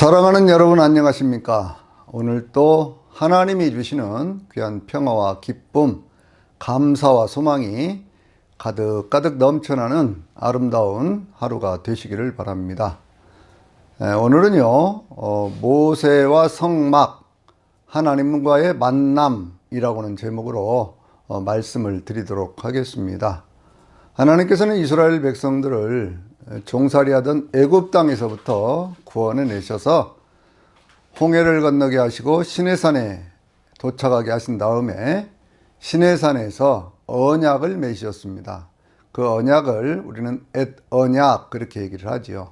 사랑하는 여러분 안녕하십니까? 오늘 또 하나님이 주시는 귀한 평화와 기쁨, 감사와 소망이 가득가득 넘쳐나는 아름다운 하루가 되시기를 바랍니다. 오늘은요, 모세와 성막, 하나님과의 만남이라고 하는 제목으로 말씀을 드리도록 하겠습니다. 하나님께서는 이스라엘 백성들을 종살이하던 애굽 땅에서부터 구원해 내셔서 홍해를 건너게 하시고 시내산에 도착하게 하신 다음에 시내산에서 언약을 맺으셨습니다. 그 언약을 우리는 엣 언약 그렇게 얘기를 하지요.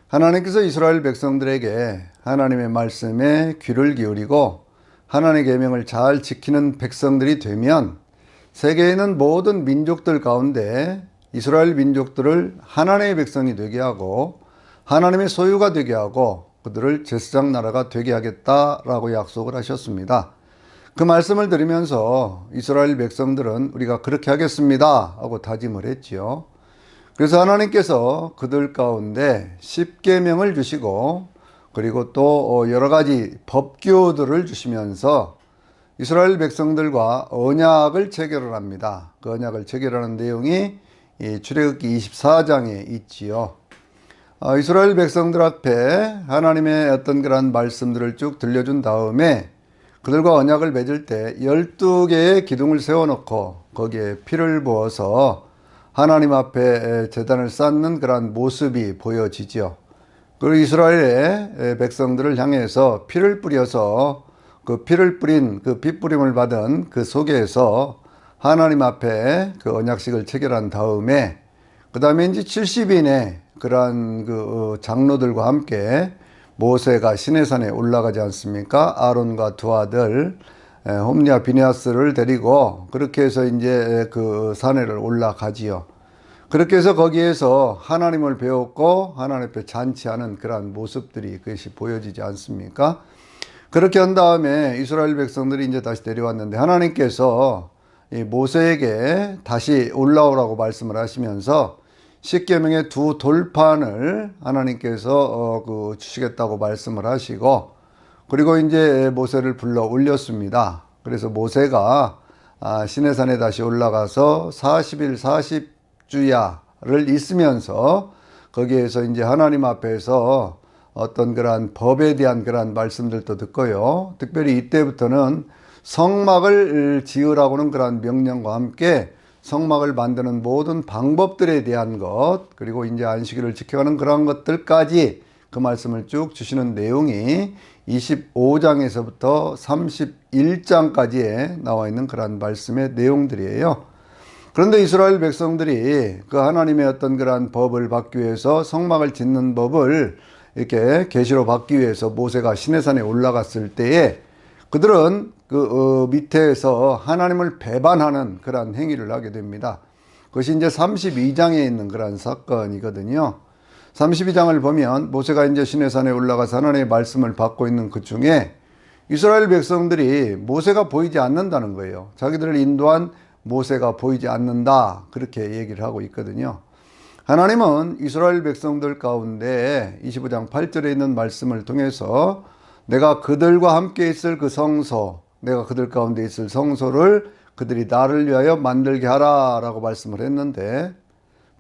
하나님께서 이스라엘 백성들에게 하나님의 말씀에 귀를 기울이고 하나님의 계명을 잘 지키는 백성들이 되면 세계에 있는 모든 민족들 가운데 이스라엘 민족들을 하나님의 백성이 되게 하고 하나님의 소유가 되게 하고 그들을 제사장 나라가 되게 하겠다라고 약속을 하셨습니다. 그 말씀을 들으면서 이스라엘 백성들은 우리가 그렇게 하겠습니다 하고 다짐을 했지요. 그래서 하나님께서 그들 가운데 십계명을 주시고 그리고 또 여러 가지 법규들을 주시면서 이스라엘 백성들과 언약을 체결을 합니다. 그 언약을 체결하는 내용이 출애굽기 24장에 있지요. 이스라엘 백성들 앞에 하나님의 어떤 그런 말씀들을 쭉 들려준 다음에 그들과 언약을 맺을 때 12개의 기둥을 세워놓고 거기에 피를 부어서 하나님 앞에 제단을 쌓는 그런 모습이 보여지죠. 그리고 이스라엘의 백성들을 향해서 피를 뿌려서 그 피를 뿌린 그 핏부림을 받은 그 속에서 하나님 앞에 그 언약식을 체결한 다음에 그 다음에 이제 70인의 그러한 그 장로들과 함께 모세가 시내산에 올라가지 않습니까? 아론과 두 아들 홈리와 비느하스를 데리고 그렇게 해서 이제 그 산에를 올라가지요. 그렇게 해서 거기에서 하나님을 배웠고 하나님 앞에 잔치하는 그러한 모습들이 그것이 보여지지 않습니까? 그렇게 한 다음에 이스라엘 백성들이 이제 다시 내려왔는데 하나님께서 이 모세에게 다시 올라오라고 말씀을 하시면서 십계명의 두 돌판을 하나님께서 주시겠다고 말씀을 하시고 그리고 이제 모세를 불러 올렸습니다. 그래서 모세가 시내산에 다시 올라가서 40일 40주야를 있으면서 거기에서 이제 하나님 앞에서 어떤 그러한 법에 대한 그러한 말씀들도 듣고요. 특별히 이때부터는 성막을 지으라고는 그러한 명령과 함께 성막을 만드는 모든 방법들에 대한 것 그리고 이제 안식일을 지켜가는 그러한 것들까지 그 말씀을 쭉 주시는 내용이 25장에서부터 31장까지에 나와 있는 그러한 말씀의 내용들이에요. 그런데 이스라엘 백성들이 그 하나님의 어떤 그러한 법을 받기 위해서 성막을 짓는 법을 이렇게 계시로 받기 위해서 모세가 시내산에 올라갔을 때에 그들은 그 밑에서 하나님을 배반하는 그러한 행위를 하게 됩니다. 그것이 이제 32장에 있는 그러한 사건이거든요. 32장을 보면 모세가 이제 시내산에 올라가서 하나님의 말씀을 받고 있는 그 중에 이스라엘 백성들이 모세가 보이지 않는다는 거예요. 자기들을 인도한 모세가 보이지 않는다 그렇게 얘기를 하고 있거든요. 하나님은 이스라엘 백성들 가운데 25장 8절에 있는 말씀을 통해서 내가 그들과 함께 있을 그 성소, 내가 그들 가운데 있을 성소를 그들이 나를 위하여 만들게 하라 라고 말씀을 했는데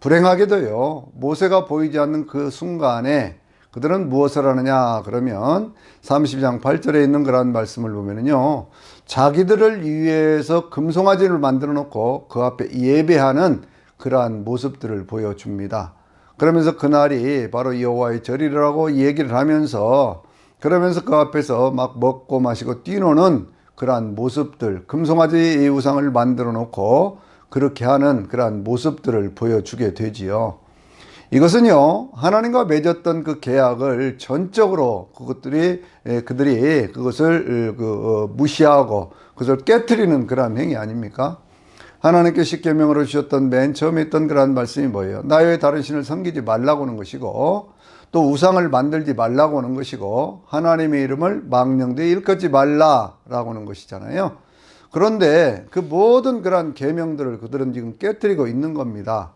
불행하게도요 모세가 보이지 않는 그 순간에 그들은 무엇을 하느냐 그러면 32장 8절에 있는 그런 말씀을 보면은요 자기들을 위해서 금송아지를 만들어 놓고 그 앞에 예배하는 그러한 모습들을 보여줍니다. 그러면서 그날이 바로 여호와의 절이라고 얘기를 하면서 그러면서 그 앞에서 막 먹고 마시고 뛰노는 그러한 모습들 금송아지 우상을 만들어 놓고 그렇게 하는 그러한 모습들을 보여주게 되지요. 이것은요 하나님과 맺었던 그 계약을 전적으로 그들이 그것을 무시하고 그것을 깨트리는 그러한 행위 아닙니까? 하나님께 십계명으로 주셨던 맨 처음에 있던 그러한 말씀이 뭐예요? 나 외에 다른 신을 섬기지 말라고 하는 것이고 또 우상을 만들지 말라고 하는 것이고 하나님의 이름을 망령되이 일컫지 말라라고 하는 것이잖아요. 그런데 그 모든 그러한 계명들을 그들은 지금 깨트리고 있는 겁니다.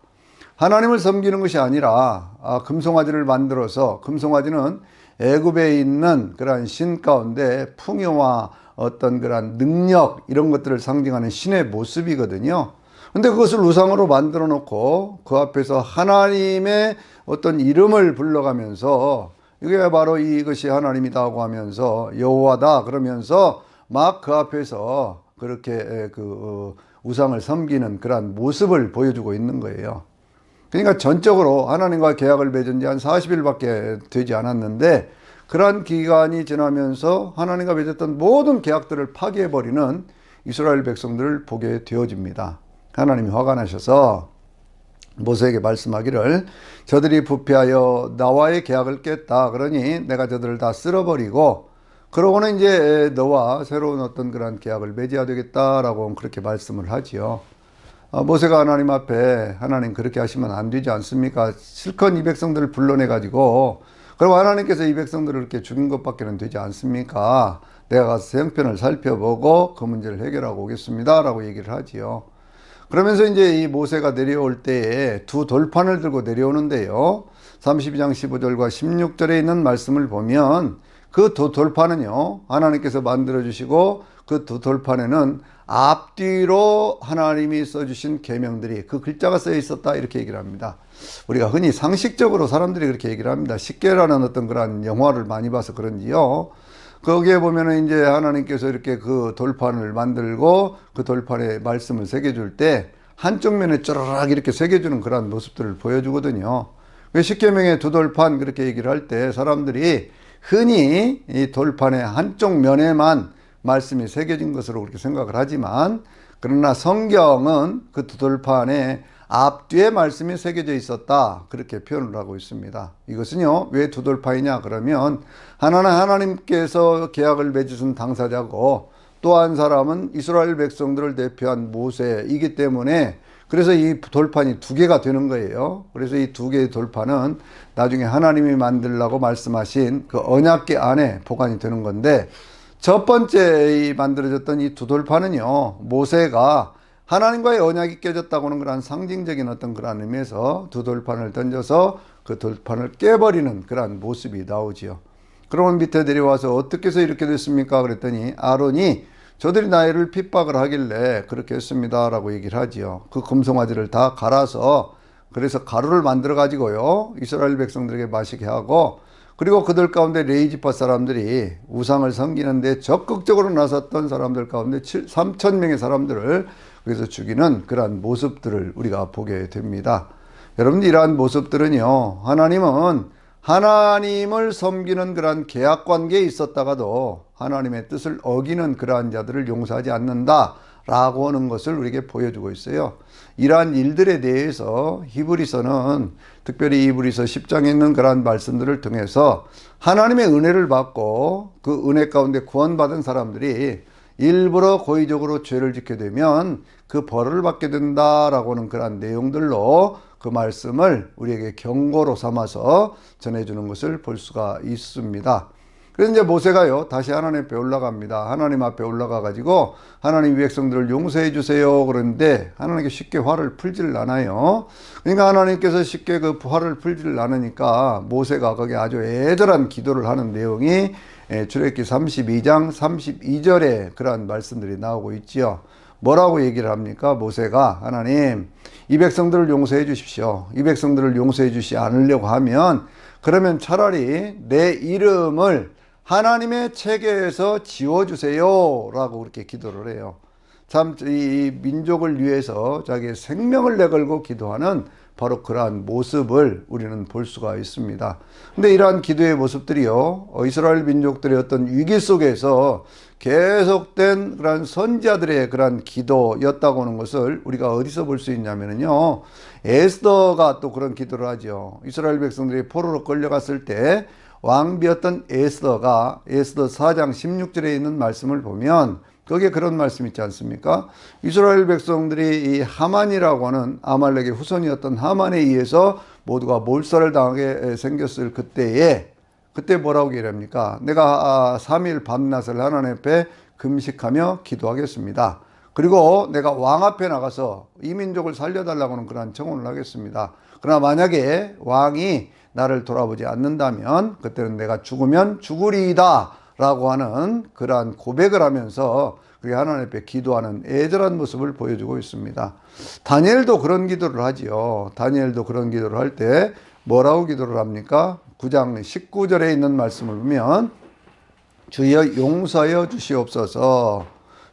하나님을 섬기는 것이 아니라 금송아지를 만들어서, 금송아지는 애굽에 있는 그러한 신 가운데 풍요와 어떤 그러한 능력 이런 것들을 상징하는 신의 모습이거든요. 근데 그것을 우상으로 만들어 놓고 그 앞에서 하나님의 어떤 이름을 불러가면서 이게 바로 이것이 하나님이다고 하면서 여호와다 그러면서 막 그 앞에서 그렇게 우상을 섬기는 그러한 모습을 보여주고 있는 거예요. 그러니까 전적으로 하나님과 계약을 맺은 지 한 40일밖에 되지 않았는데 그러한 기간이 지나면서 하나님과 맺었던 모든 계약들을 파기해버리는 이스라엘 백성들을 보게 되어집니다. 하나님이 화가 나셔서 모세에게 말씀하기를 저들이 부패하여 나와의 계약을 깼다. 그러니 내가 저들을 다 쓸어버리고 그러고는 이제 너와 새로운 어떤 그런 계약을 맺어야 되겠다라고 그렇게 말씀을 하지요. 모세가 하나님 앞에 하나님 그렇게 하시면 안 되지 않습니까? 실컷 이 백성들을 불러내가지고 그럼 하나님께서 이 백성들을 이렇게 죽인 것밖에는 되지 않습니까? 내가 가서 형편을 살펴보고 그 문제를 해결하고 오겠습니다. 라고 얘기를 하지요. 그러면서 이제 이 모세가 내려올 때에 두 돌판을 들고 내려오는데요. 32장 15절과 16절에 있는 말씀을 보면 그 두 돌판은요, 하나님께서 만들어주시고 그 두 돌판에는 앞뒤로 하나님이 써주신 계명들이 그 글자가 쓰여 있었다 이렇게 얘기를 합니다. 우리가 흔히 상식적으로 사람들이 그렇게 얘기를 합니다. 십계라는 어떤 그런 영화를 많이 봐서 그런지요. 거기에 보면은 이제 하나님께서 이렇게 그 돌판을 만들고 그 돌판에 말씀을 새겨줄 때 한쪽 면에 쪼르륵 이렇게 새겨주는 그런 모습들을 보여주거든요. 십계명의 두 돌판 그렇게 얘기를 할 때 사람들이 흔히 이 돌판의 한쪽 면에만 말씀이 새겨진 것으로 그렇게 생각을 하지만 그러나 성경은 그 두 돌판에 앞뒤에 말씀이 새겨져 있었다 그렇게 표현을 하고 있습니다. 이것은요 왜 두 돌판이냐 그러면 하나는 하나님께서 계약을 맺으신 당사자고 또 한 사람은 이스라엘 백성들을 대표한 모세이기 때문에 그래서 이 돌판이 두 개가 되는 거예요. 그래서 이 두 개의 돌판은 나중에 하나님이 만들라고 말씀하신 그 언약궤 안에 보관이 되는 건데 첫 번째 만들어졌던 이 두 돌판은요 모세가 하나님과의 언약이 깨졌다고는 그런 상징적인 어떤 그런 의미에서 두 돌판을 던져서 그 돌판을 깨버리는 그런 모습이 나오지요. 그러면 밑에 내려와서 어떻게 해서 이렇게 됐습니까? 그랬더니 아론이 저들이 나를 핍박을 하길래 그렇게 했습니다 라고 얘기를 하지요. 그 금송아지를 다 갈아서 그래서 가루를 만들어 가지고요 이스라엘 백성들에게 마시게 하고 그리고 그들 가운데 레이지파 사람들이 우상을 섬기는데 적극적으로 나섰던 사람들 가운데 3,000명의 사람들을 그래서 죽이는 그러한 모습들을 우리가 보게 됩니다. 여러분들 이러한 모습들은요 하나님은 하나님을 섬기는 그러한 계약관계에 있었다가도 하나님의 뜻을 어기는 그러한 자들을 용서하지 않는다 라고 하는 것을 우리에게 보여주고 있어요. 이러한 일들에 대해서 히브리서는 특별히 히브리서 10장에 있는 그러한 말씀들을 통해서 하나님의 은혜를 받고 그 은혜 가운데 구원받은 사람들이 일부러 고의적으로 죄를 짓게 되면 그 벌을 받게 된다라고 하는 그러한 내용들로 그 말씀을 우리에게 경고로 삼아서 전해주는 것을 볼 수가 있습니다. 그래서 이제 모세가요 다시 하나님 앞에 올라갑니다. 하나님 앞에 올라가 가지고 하나님 백성들을 용서해 주세요 그런데 하나님께 쉽게 화를 풀지를 않아요. 그러니까 하나님께서 쉽게 그 화를 풀지를 않으니까 모세가 거기에 아주 애절한 기도를 하는 내용이 출애굽기 32장 32절에 그러한 말씀들이 나오고 있지요. 뭐라고 얘기를 합니까? 모세가 하나님 이 백성들을 용서해 주십시오. 이 백성들을 용서해 주시지 않으려고 하면 그러면 차라리 내 이름을 하나님의 책에서 지워주세요 라고 그렇게 기도를 해요. 참 이 민족을 위해서 자기의 생명을 내걸고 기도하는 바로 그러한 모습을 우리는 볼 수가 있습니다. 근데 이러한 기도의 모습들이요 이스라엘 민족들의 어떤 위기 속에서 계속된 그런 선지자들의 그런 기도였다고 하는 것을 우리가 어디서 볼 수 있냐면요 에스더가 또 그런 기도를 하죠. 이스라엘 백성들이 포로로 끌려갔을 때 왕비였던 에스더가 에스더 4장 16절에 있는 말씀을 보면 거기에 그런 말씀 있지 않습니까? 이스라엘 백성들이 이 하만이라고 하는 아말렉의 후손이었던 하만에 의해서 모두가 몰살을 당하게 생겼을 그때 뭐라고 얘기합니까? 내가 3일 밤낮을 하나님 앞에 금식하며 기도하겠습니다. 그리고 내가 왕 앞에 나가서 이 민족을 살려달라고는 그러한 청혼을 하겠습니다. 그러나 만약에 왕이 나를 돌아보지 않는다면 그때는 내가 죽으면 죽으리이다 라고 하는 그러한 고백을 하면서 그게 하나님 앞에 기도하는 애절한 모습을 보여주고 있습니다. 다니엘도 그런 기도를 하지요. 다니엘도 그런 기도를 할 때 뭐라고 기도를 합니까? 9장 19절에 있는 말씀을 보면 주여 용서하여 주시옵소서,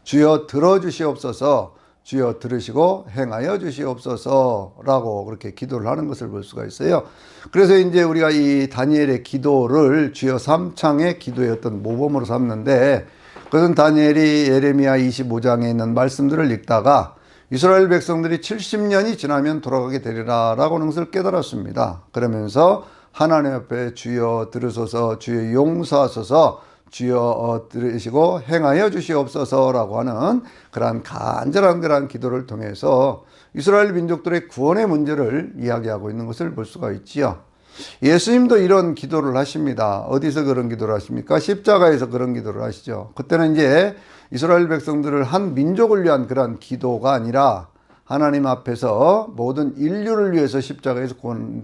주여 들어주시옵소서, 주여 들으시고 행하여 주시옵소서 라고 그렇게 기도를 하는 것을 볼 수가 있어요. 그래서 이제 우리가 이 다니엘의 기도를 주여 삼창의 기도의 어떤 모범으로 삼는데, 그것은 다니엘이 예레미야 25장에 있는 말씀들을 읽다가 이스라엘 백성들이 70년이 지나면 돌아가게 되리라 라고 하는 것을 깨달았습니다. 그러면서 하나님 앞에 주여 들으소서, 주여 용서하소서, 주여 들으시고 행하여 주시옵소서 라고 하는 그러한 간절한 그러한 기도를 통해서 이스라엘 민족들의 구원의 문제를 이야기하고 있는 것을 볼 수가 있지요. 예수님도 이런 기도를 하십니다. 어디서 그런 기도를 하십니까? 십자가에서 그런 기도를 하시죠. 그때는 이제 이스라엘 백성들을 한 민족을 위한 그런 기도가 아니라 하나님 앞에서 모든 인류를 위해서 십자가에서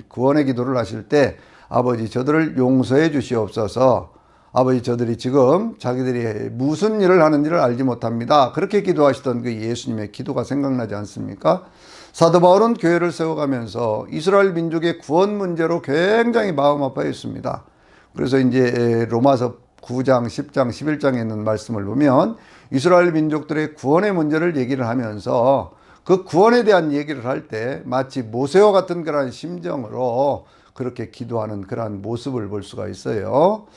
구원의 기도를 하실 때 아버지 저들을 용서해 주시옵소서, 아버지 저들이 지금 자기들이 무슨 일을 하는지를 알지 못합니다. 그렇게 기도하시던 그 예수님의 기도가 생각나지 않습니까? 사도 바울은 교회를 세워가면서 이스라엘 민족의 구원 문제로 굉장히 마음 아파했습니다. 그래서 이제 로마서 9장, 10장, 11장에 있는 말씀을 보면 이스라엘 민족들의 구원의 문제를 얘기를 하면서 그 구원에 대한 얘기를 할 때 마치 모세와 같은 그러한 심정으로 그렇게 기도하는 그러한 모습을 볼 수가 있어요.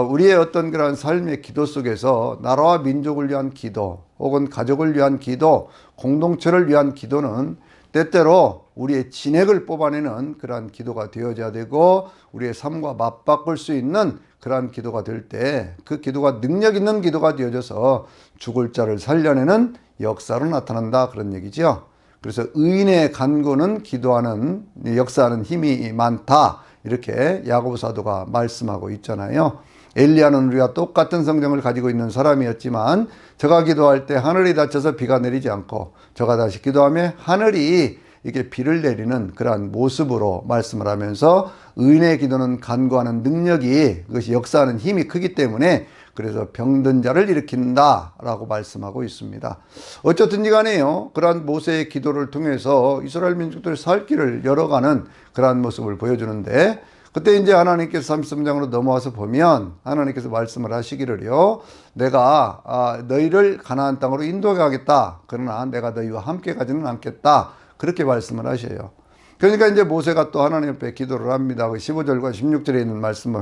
우리의 어떤 그런 삶의 기도 속에서 나라와 민족을 위한 기도, 혹은 가족을 위한 기도, 공동체를 위한 기도는 때때로 우리의 진액을 뽑아내는 그러한 기도가 되어져야 되고, 우리의 삶과 맞바꿀 수 있는 그러한 기도가 될 때 그 기도가 능력 있는 기도가 되어져서 죽을 자를 살려내는 역사로 나타난다, 그런 얘기죠. 그래서 의인의 간구는 기도하는, 역사하는 힘이 많다, 이렇게 야고보 사도가 말씀하고 있잖아요. 엘리야는 우리가 똑같은 성정을 가지고 있는 사람이었지만 저가 기도할 때 하늘이 닫혀서 비가 내리지 않고 저가 다시 기도하며 하늘이 이게 비를 내리는 그러한 모습으로 말씀을 하면서 의인의 기도는 간구하는 능력이, 그것이 역사하는 힘이 크기 때문에 그래서 병든 자를 일으킨다 라고 말씀하고 있습니다. 어쨌든지 간에요, 그러한 모세의 기도를 통해서 이스라엘 민족들의 살 길을 열어가는 그러한 모습을 보여주는데, 그때 이제 하나님께서 33장으로 넘어와서 보면 하나님께서 말씀을 하시기를요, 내가 너희를 가나안 땅으로 인도해 가겠다, 그러나 내가 너희와 함께 가지는 않겠다, 그렇게 말씀을 하셔요. 그러니까 이제 모세가 또 하나님 앞에 기도를 합니다. 15절과 16절에 있는 말씀은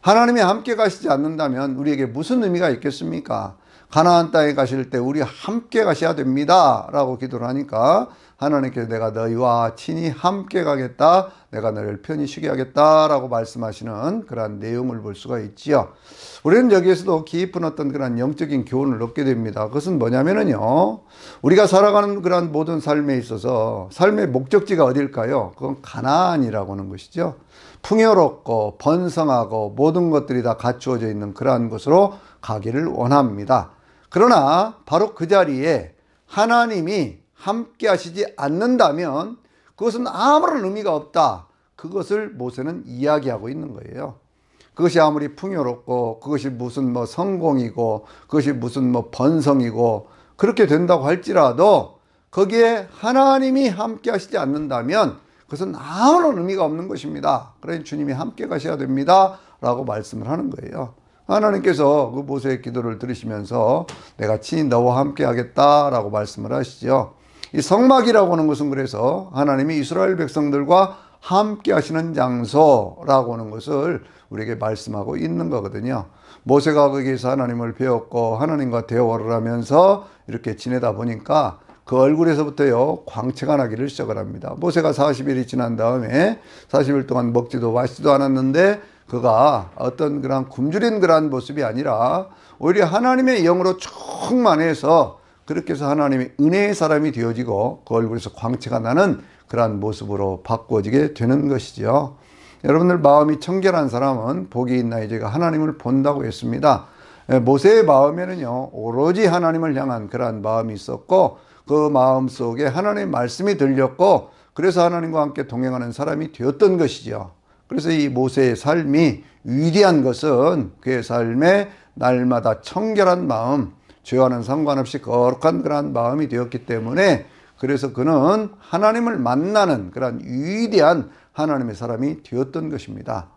하나님이 함께 가시지 않는다면 우리에게 무슨 의미가 있겠습니까? 가나안 땅에 가실 때 우리 함께 가셔야 됩니다 라고 기도를 하니까 하나님께서 내가 너희와 친히 함께 가겠다, 내가 너희를 편히 쉬게 하겠다 라고 말씀하시는 그러한 내용을 볼 수가 있지요. 우리는 여기에서도 깊은 어떤 그런 영적인 교훈을 얻게 됩니다. 그것은 뭐냐면요, 우리가 살아가는 그런 모든 삶에 있어서 삶의 목적지가 어딜까요? 그건 가나안이라고 하는 것이죠. 풍요롭고 번성하고 모든 것들이 다 갖추어져 있는 그러한 곳으로 가기를 원합니다. 그러나 바로 그 자리에 하나님이 함께 하시지 않는다면 그것은 아무런 의미가 없다, 그것을 모세는 이야기하고 있는 거예요. 그것이 아무리 풍요롭고 그것이 무슨 성공이고 그것이 무슨 번성이고 그렇게 된다고 할지라도 거기에 하나님이 함께 하시지 않는다면 그것은 아무런 의미가 없는 것입니다. 그러니 주님이 함께 가셔야 됩니다 라고 말씀을 하는 거예요. 하나님께서 그 모세의 기도를 들으시면서 내가 친히 너와 함께 하겠다 라고 말씀을 하시죠. 이 성막이라고 하는 것은 그래서 하나님이 이스라엘 백성들과 함께 하시는 장소라고 하는 것을 우리에게 말씀하고 있는 거거든요. 모세가 거기에서 하나님을 배웠고 하나님과 대화를 하면서 이렇게 지내다 보니까 그 얼굴에서부터요 광채가 나기를 시작을 합니다. 모세가 40일이 지난 다음에 40일 동안 먹지도 마시지도 않았는데 그가 어떤 그런 굶주린 그러한 모습이 아니라 오히려 하나님의 영으로 충만해서 그렇게 해서 하나님의 은혜의 사람이 되어지고 그 얼굴에서 광채가 나는 그러한 모습으로 바꾸어지게 되는 것이죠. 여러분들 마음이 청결한 사람은 복이 있나이다, 제가 하나님을 본다고 했습니다. 모세의 마음에는요, 오로지 하나님을 향한 그러한 마음이 있었고, 그 마음 속에 하나님의 말씀이 들렸고, 그래서 하나님과 함께 동행하는 사람이 되었던 것이죠. 그래서 이 모세의 삶이 위대한 것은 그의 삶에 날마다 청결한 마음, 죄와는 상관없이 거룩한 그러한 마음이 되었기 때문에, 그래서 그는 하나님을 만나는 그러한 위대한 하나님의 사람이 되었던 것입니다.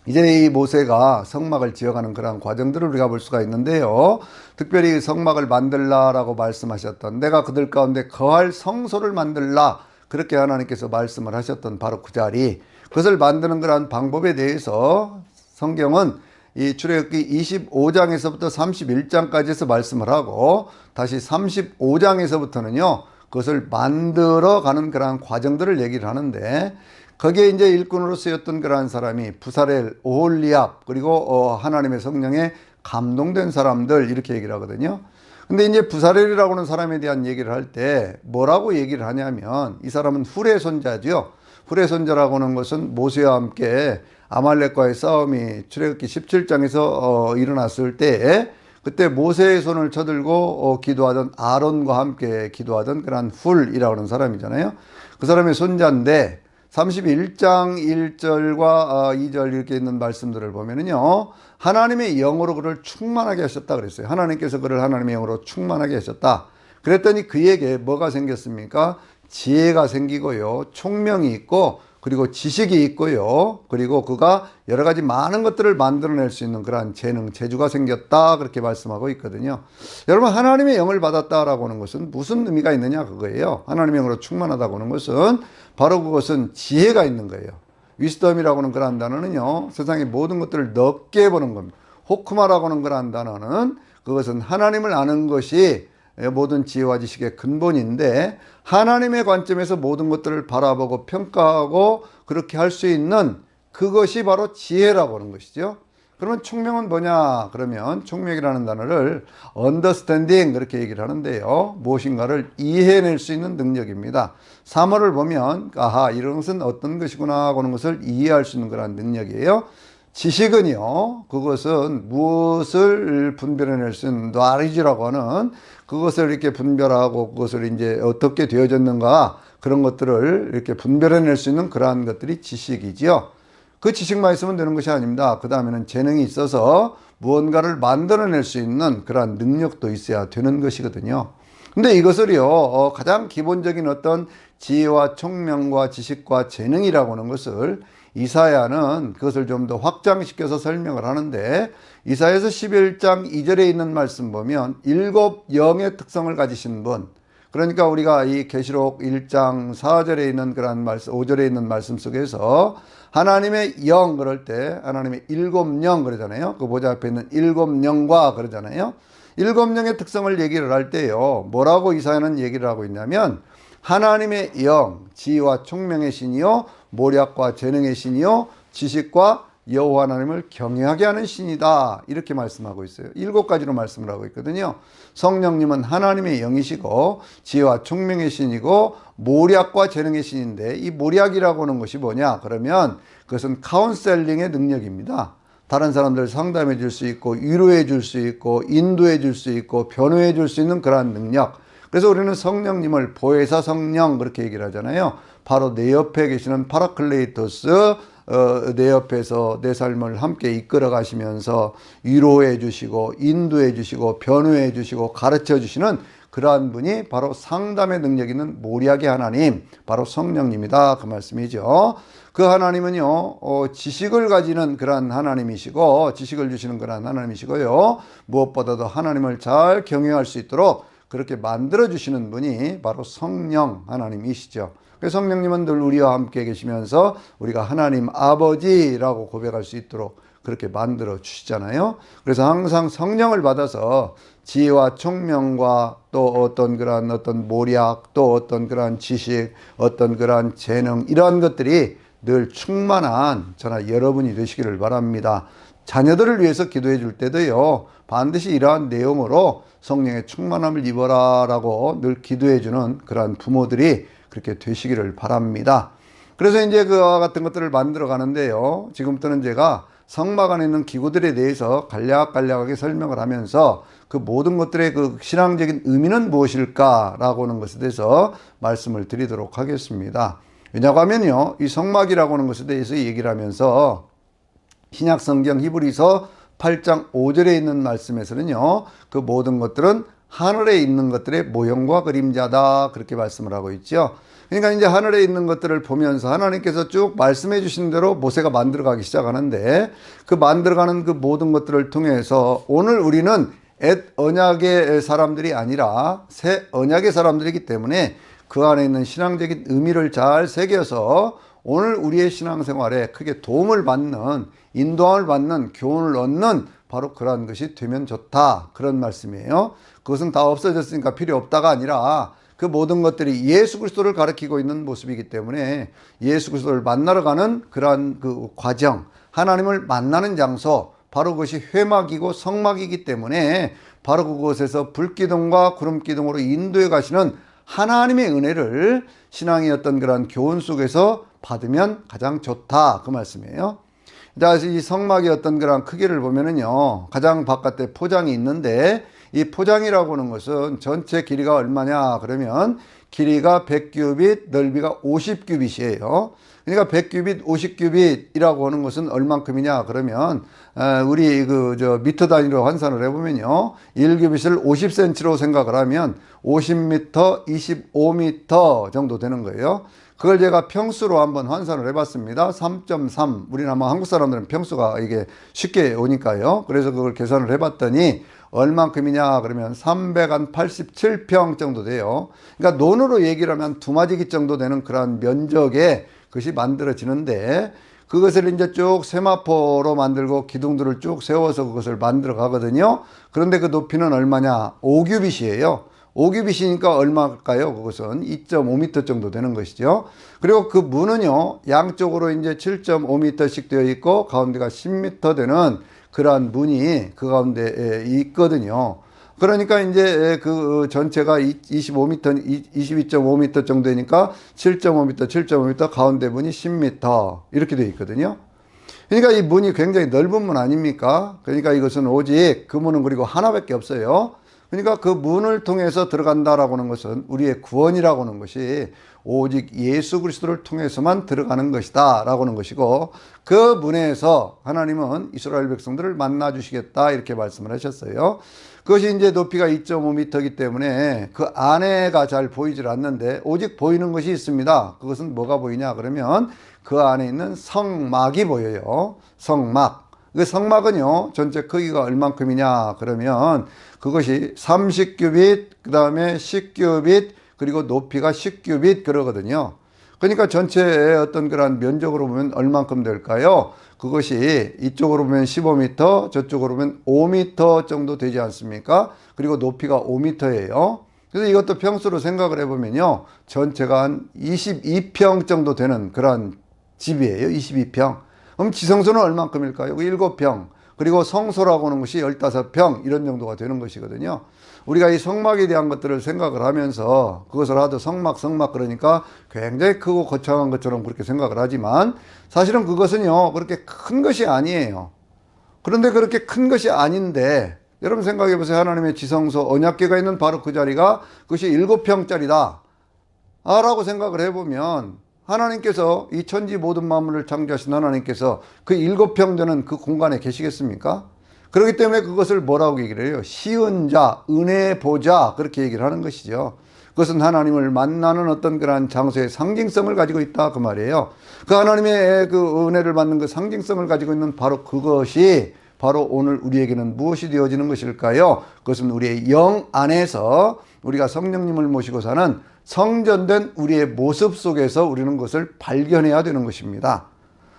이제 이 모세가 성막을 지어가는 그러한 과정들을 우리가 볼 수가 있는데요. 특별히 성막을 만들라라고 말씀하셨던, 내가 그들 가운데 거할 성소를 만들라, 그렇게 하나님께서 말씀을 하셨던 바로 그 자리, 그것을 만드는 그러한 방법에 대해서 성경은 이 출애굽기 25장에서부터 31장까지에서 말씀을 하고, 다시 35장에서부터는요 그것을 만들어 가는 그러한 과정들을 얘기를 하는데, 거기에 이제 일꾼으로 쓰였던 그러한 사람이 부사렐, 오홀리압, 그리고 하나님의 성령에 감동된 사람들, 이렇게 얘기를 하거든요. 근데 이제 부사렐이라고 하는 사람에 대한 얘기를 할 때 뭐라고 얘기를 하냐면, 이 사람은 훌의 손자죠. 훌의 손자라고 하는 것은 모세와 함께 아말렉과의 싸움이 출애굽기 17장에서 일어났을 때, 그때 모세의 손을 쳐들고 기도하던 아론과 함께 기도하던 그런 훌이라고 하는 사람이잖아요. 그 사람의 손자인데 31장 1절과 2절 이렇게 있는 말씀들을 보면은요, 하나님의 영으로 그를 충만하게 하셨다 그랬어요. 하나님께서 그를 하나님의 영으로 충만하게 하셨다. 그랬더니 그에게 뭐가 생겼습니까? 지혜가 생기고요, 총명이 있고, 그리고 지식이 있고요, 그리고 그가 여러 가지 많은 것들을 만들어낼 수 있는 그러한 재능, 재주가 생겼다, 그렇게 말씀하고 있거든요. 여러분, 하나님의 영을 받았다라고 하는 것은 무슨 의미가 있느냐, 그거예요. 하나님의 영으로 충만하다고 하는 것은 바로 그것은 지혜가 있는 거예요. 위스덤이라고 하는 그러한 단어는요, 세상의 모든 것들을 넓게 보는 겁니다. 호크마라고 하는 그러한 단어는 그것은 하나님을 아는 것이 모든 지혜와 지식의 근본인데, 하나님의 관점에서 모든 것들을 바라보고 평가하고 그렇게 할 수 있는 그것이 바로 지혜라고 하는 것이죠. 그러면 총명은 뭐냐? 그러면 총명이라는 단어를 understanding 그렇게 얘기를 하는데요, 무엇인가를 이해해낼 수 있는 능력입니다. 3월을 보면 아하, 이런 것은 어떤 것이구나 하는 것을 이해할 수 있는 그런 능력이에요. 지식은요, 그것은 무엇을 분별해낼 수 있는 knowledge라고 하는, 그것을 이렇게 분별하고 그것을 이제 어떻게 되어졌는가, 그런 것들을 이렇게 분별해낼 수 있는 그러한 것들이 지식이지요. 그 지식만 있으면 되는 것이 아닙니다. 그 다음에는 재능이 있어서 무언가를 만들어낼 수 있는 그러한 능력도 있어야 되는 것이거든요. 근데 이것을요, 가장 기본적인 어떤 지혜와 총명과 지식과 재능이라고 하는 것을 이사야는 그것을 좀 더 확장시켜서 설명을 하는데, 이사야서 11장 2절에 있는 말씀 보면 일곱 영의 특성을 가지신 분, 그러니까 우리가 이 계시록 1장 4절에 있는 그런 말씀, 5절에 있는 말씀 속에서 하나님의 영 그럴 때 하나님의 일곱 영 그러잖아요. 그 보좌 앞에 있는 일곱 영과 그러잖아요. 일곱 영의 특성을 얘기를 할 때요, 뭐라고 이사야는 얘기를 하고 있냐면, 하나님의 영, 지혜와 총명의 신이요, 모략과 재능의 신이요, 지식과 여호와 하나님을 경외하게 하는 신이다, 이렇게 말씀하고 있어요. 7가지로 말씀을 하고 있거든요. 성령님은 하나님의 영이시고 지혜와 총명의 신이고 모략과 재능의 신인데, 이 모략이라고 하는 것이 뭐냐 그러면 그것은 카운셀링의 능력입니다. 다른 사람들을 상담해 줄 수 있고 위로해 줄 수 있고 인도해 줄 수 있고 변호해 줄 수 있는 그러한 능력. 그래서 우리는 성령님을 보혜사 성령 그렇게 얘기를 하잖아요. 바로 내 옆에 계시는 파라클레이토스, 내 옆에서 내 삶을 함께 이끌어 가시면서 위로해 주시고 인도해 주시고 변호해 주시고 가르쳐 주시는 그러한 분이 바로 상담의 능력 있는 모략의 하나님, 바로 성령님이다, 그 말씀이죠. 그 하나님은요, 지식을 가지는 그러한 하나님이시고 지식을 주시는 그러한 하나님이시고요, 무엇보다도 하나님을 잘 경외할 수 있도록 그렇게 만들어 주시는 분이 바로 성령 하나님이시죠. 그래서 성령님은 늘 우리와 함께 계시면서 우리가 하나님 아버지라고 고백할 수 있도록 그렇게 만들어 주시잖아요. 그래서 항상 성령을 받아서 지혜와 총명과 또 어떤 그러한 어떤 모략, 또 어떤 그러한 지식, 어떤 그러한 재능, 이러한 것들이 늘 충만한 저나 여러분이 되시기를 바랍니다. 자녀들을 위해서 기도해 줄 때도요, 반드시 이러한 내용으로 성령의 충만함을 입어라 라고 늘 기도해 주는 그러한 부모들이 그렇게 되시기를 바랍니다. 그래서 이제 그와 같은 것들을 만들어 가는데요, 지금부터는 제가 성막 안에 있는 기구들에 대해서 간략간략하게 설명을 하면서 그 모든 것들의 그 신앙적인 의미는 무엇일까라고 하는 것에 대해서 말씀을 드리도록 하겠습니다. 왜냐고 하면요, 이 성막이라고 하는 것에 대해서 얘기를 하면서 신약 성경 히브리서 8장 5절에 있는 말씀에서는요, 그 모든 것들은 하늘에 있는 것들의 모형과 그림자다, 그렇게 말씀을 하고 있죠. 그러니까 이제 하늘에 있는 것들을 보면서 하나님께서 쭉 말씀해 주신 대로 모세가 만들어가기 시작하는데, 그 만들어가는 그 모든 것들을 통해서 오늘 우리는 옛 언약의 사람들이 아니라 새 언약의 사람들이기 때문에 그 안에 있는 신앙적인 의미를 잘 새겨서 오늘 우리의 신앙생활에 크게 도움을 받는, 인도함을 받는, 교훈을 얻는 바로 그러한 것이 되면 좋다, 그런 말씀이에요. 그것은 다 없어졌으니까 필요 없다가 아니라 그 모든 것들이 예수 그리스도를 가리키고 있는 모습이기 때문에 예수 그리스도를 만나러 가는 그러한 그 과정, 하나님을 만나는 장소, 바로 그것이 회막이고 성막이기 때문에 바로 그곳에서 불기둥과 구름기둥으로 인도해 가시는 하나님의 은혜를 신앙의 어떤 그런 교훈 속에서 받으면 가장 좋다, 그 말씀이에요. 자, 이 성막의 어떤 그런 크기를 보면은요, 가장 바깥에 포장이 있는데, 이 포장이라고 하는 것은 전체 길이가 얼마냐 그러면 길이가 100규빗, 넓이가 50규빗이에요. 그러니까 100규빗, 50규빗이라고 하는 것은 얼만큼이냐 그러면 우리 미터 단위로 환산을 해보면요, 1규빗을 50cm로 생각을 하면 50m, 25m 정도 되는 거예요. 그걸 제가 평수로 한번 환산을 해봤습니다. 3.3. 우리는 아마 한국 사람들은 평수가 이게 쉽게 오니까요. 그래서 그걸 계산을 해봤더니 얼만큼이냐 그러면 387평 정도 돼요. 그러니까 논으로 얘기를 하면 두마지기 정도 되는 그런 면적의 것이 만들어지는데, 그것을 이제 쭉 세마포로 만들고 기둥들을 쭉 세워서 그것을 만들어 가거든요. 그런데 그 높이는 얼마냐? 5규빗이에요. 5규빗이니까 얼마일까요? 그것은 2.5m 정도 되는 것이죠. 그리고 그 문은요, 양쪽으로 이제 7.5m씩 되어 있고 가운데가 10m 되는 그러한 문이 그 가운데에 있거든요. 그러니까 이제 그 전체가 25m, 22.5m 정도니까 7.5m, 7.5m, 가운데 문이 10m 이렇게 되어 있거든요. 그러니까 이 문이 굉장히 넓은 문 아닙니까? 그러니까 이것은 오직 그 문은 그리고 하나밖에 없어요. 그러니까 그 문을 통해서 들어간다라고 하는 것은 우리의 구원이라고 하는 것이 오직 예수 그리스도를 통해서만 들어가는 것이다 라고 하는 것이고, 그 문에서 하나님은 이스라엘 백성들을 만나 주시겠다, 이렇게 말씀을 하셨어요. 그것이 이제 높이가 2.5m이기 때문에 그 안에가 잘 보이질 않는데 오직 보이는 것이 있습니다. 그것은 뭐가 보이냐 그러면 그 안에 있는 성막이 보여요. 성막. 그 성막은요, 전체 크기가 얼만큼이냐 그러면 그것이 30규빗, 그 다음에 10규빗, 그리고 높이가 10규빗 그러거든요. 그러니까 전체의 어떤 그런 면적으로 보면 얼만큼 될까요? 그것이 이쪽으로 보면 15m, 저쪽으로 보면 5m 정도 되지 않습니까? 그리고 높이가 5m예요. 그래서 이것도 평수로 생각을 해보면요, 전체가 한 22평 정도 되는 그런 집이에요. 22평. 그럼 지성소는 얼만큼일까요? 7평. 그리고 성소라고 하는 것이 15평, 이런 정도가 되는 것이거든요. 우리가 이 성막에 대한 것들을 생각을 하면서 그것을 하도 성막 그러니까 굉장히 크고 거창한 것처럼 그렇게 생각을 하지만 사실은 그것은요, 그렇게 큰 것이 아니에요. 그런데 그렇게 큰 것이 아닌데 여러분 생각해 보세요. 하나님의 지성소 언약궤가 있는 바로 그 자리가 그것이 7평짜리다 라고 생각을 해보면, 하나님께서 이 천지 모든 만물을 창조하신 하나님께서 그 7평 되는 그 공간에 계시겠습니까? 그렇기 때문에 그것을 뭐라고 얘기를 해요? 시은 자, 은혜 보자, 그렇게 얘기를 하는 것이죠. 그것은 하나님을 만나는 어떤 그러한 장소의 상징성을 가지고 있다, 그 말이에요. 그 하나님의 그 은혜를 받는 그 상징성을 가지고 있는 바로 그것이 바로 오늘 우리에게는 무엇이 되어지는 것일까요? 그것은 우리의 영 안에서 우리가 성령님을 모시고 사는 성전된 우리의 모습 속에서 우리는 그것을 발견해야 되는 것입니다.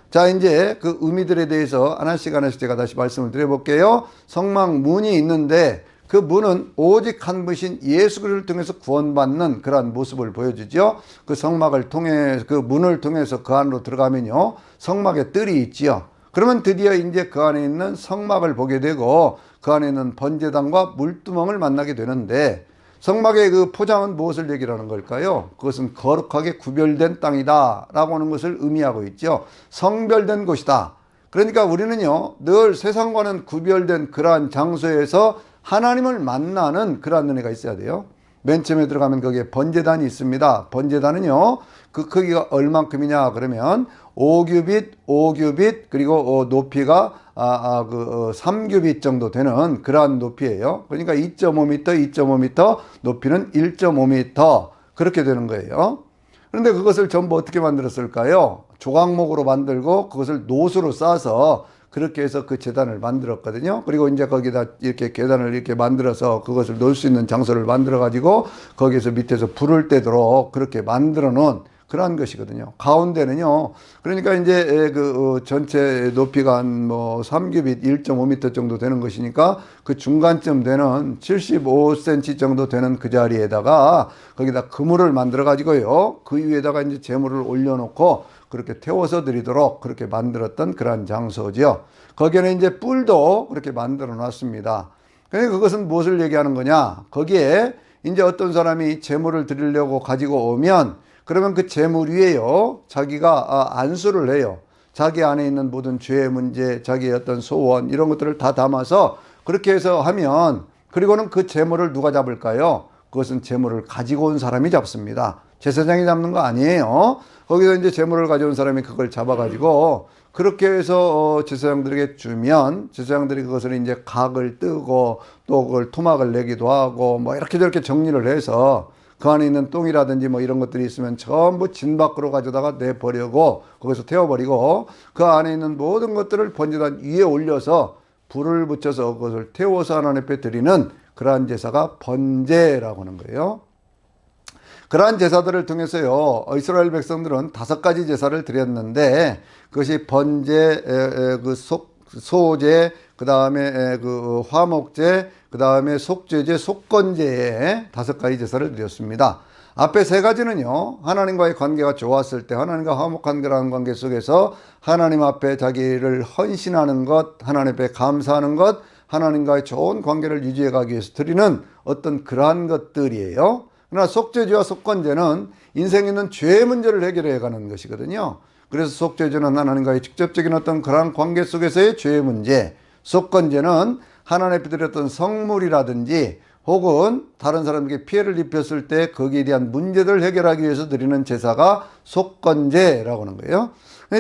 자, 이제 그 의미들에 대해서 하나씩 제가 다시 말씀을 드려볼게요. 성막 문이 있는데 그 문은 오직 한 분이신 예수 그리스도를 통해서 구원받는 그러한 모습을 보여주죠. 그 성막을 통해, 그 문을 통해서 그 안으로 들어가면요, 성막에 뜰이 있지요. 그러면 드디어 이제 그 안에 있는 성막을 보게 되고 그 안에 있는 번제단과 물두멍을 만나게 되는데, 성막의 그 포장은 무엇을 얘기를 하는 걸까요? 그것은 거룩하게 구별된 땅이다 라고 하는 것을 의미하고 있죠. 성별된 곳이다. 그러니까 우리는요, 늘 세상과는 구별된 그러한 장소에서 하나님을 만나는 그러한 은혜가 있어야 돼요. 맨 처음에 들어가면 거기에 번제단이 있습니다. 번제단은요, 그 크기가 얼만큼이냐 그러면 5규빗, 5규빗, 그리고 높이가 3규빗 정도 되는 그러한 높이예요. 그러니까 2.5m, 2.5m, 높이는 1.5m 그렇게 되는 거예요. 그런데 그것을 전부 어떻게 만들었을까요? 조각목으로 만들고 그것을 노수로 싸서 그렇게 해서 그 제단을 만들었거든요. 그리고 이제 거기다 이렇게 계단을 이렇게 만들어서 그것을 놓을 수 있는 장소를 만들어 가지고 거기에서 밑에서 불을 떼도록 그렇게 만들어 놓은 그러한 것이거든요. 가운데는요. 그러니까 이제 전체 높이가 한 뭐 3규빗 1.5m 정도 되는 것이니까 그 중간쯤 되는 75cm 정도 되는 그 자리에다가 거기다 그물을 만들어 가지고요. 그 위에다가 이제 재물을 올려놓고 그렇게 태워서 드리도록 그렇게 만들었던 그러한 장소죠. 거기에는 이제 뿔도 그렇게 만들어 놨습니다. 그러니까 그것은 무엇을 얘기하는 거냐? 거기에 이제 어떤 사람이 재물을 드리려고 가지고 오면 그러면 그 재물 위에요, 자기가 안수를 해요. 자기 안에 있는 모든 죄의 문제, 자기의 어떤 소원, 이런 것들을 다 담아서 그렇게 해서 하면, 그리고는 그 재물을 누가 잡을까요? 그것은 재물을 가지고 온 사람이 잡습니다. 제사장이 잡는 거 아니에요. 거기서 이제 재물을 가져온 사람이 그걸 잡아가지고, 그렇게 해서 제사장들에게 주면, 제사장들이 그것을 이제 각을 뜨고, 또 그걸 토막을 내기도 하고, 뭐 이렇게 저렇게 정리를 해서, 그 안에 있는 똥이라든지 뭐 이런 것들이 있으면 전부 진 밖으로 가져다가 내버리고 거기서 태워버리고 그 안에 있는 모든 것들을 번제단 위에 올려서 불을 붙여서 그것을 태워서 하나님 앞에 드리는 그러한 제사가 번제라고 하는 거예요. 그러한 제사들을 통해서요, 이스라엘 백성들은 5가지 제사를 드렸는데 그것이 번제, 소제, 그 다음에 그 화목제, 그 다음에 속죄제, 속건제에 5가지 제사를 드렸습니다. 앞에 3가지는요, 하나님과의 관계가 좋았을 때 하나님과 화목한 그런 관계 속에서 하나님 앞에 자기를 헌신하는 것, 하나님 앞에 감사하는 것, 하나님과의 좋은 관계를 유지해 가기 위해서 드리는 어떤 그러한 것들이에요. 그러나 속죄제와 속건제는 인생에 있는 죄의 문제를 해결해 가는 것이거든요. 그래서 속죄제는 하나님과의 직접적인 어떤 그러한 관계 속에서의 죄의 문제, 속건제는 하나님 앞에 드렸던 성물이라든지 혹은 다른 사람에게 피해를 입혔을 때 거기에 대한 문제들을 해결하기 위해서 드리는 제사가 속건제라고 하는 거예요.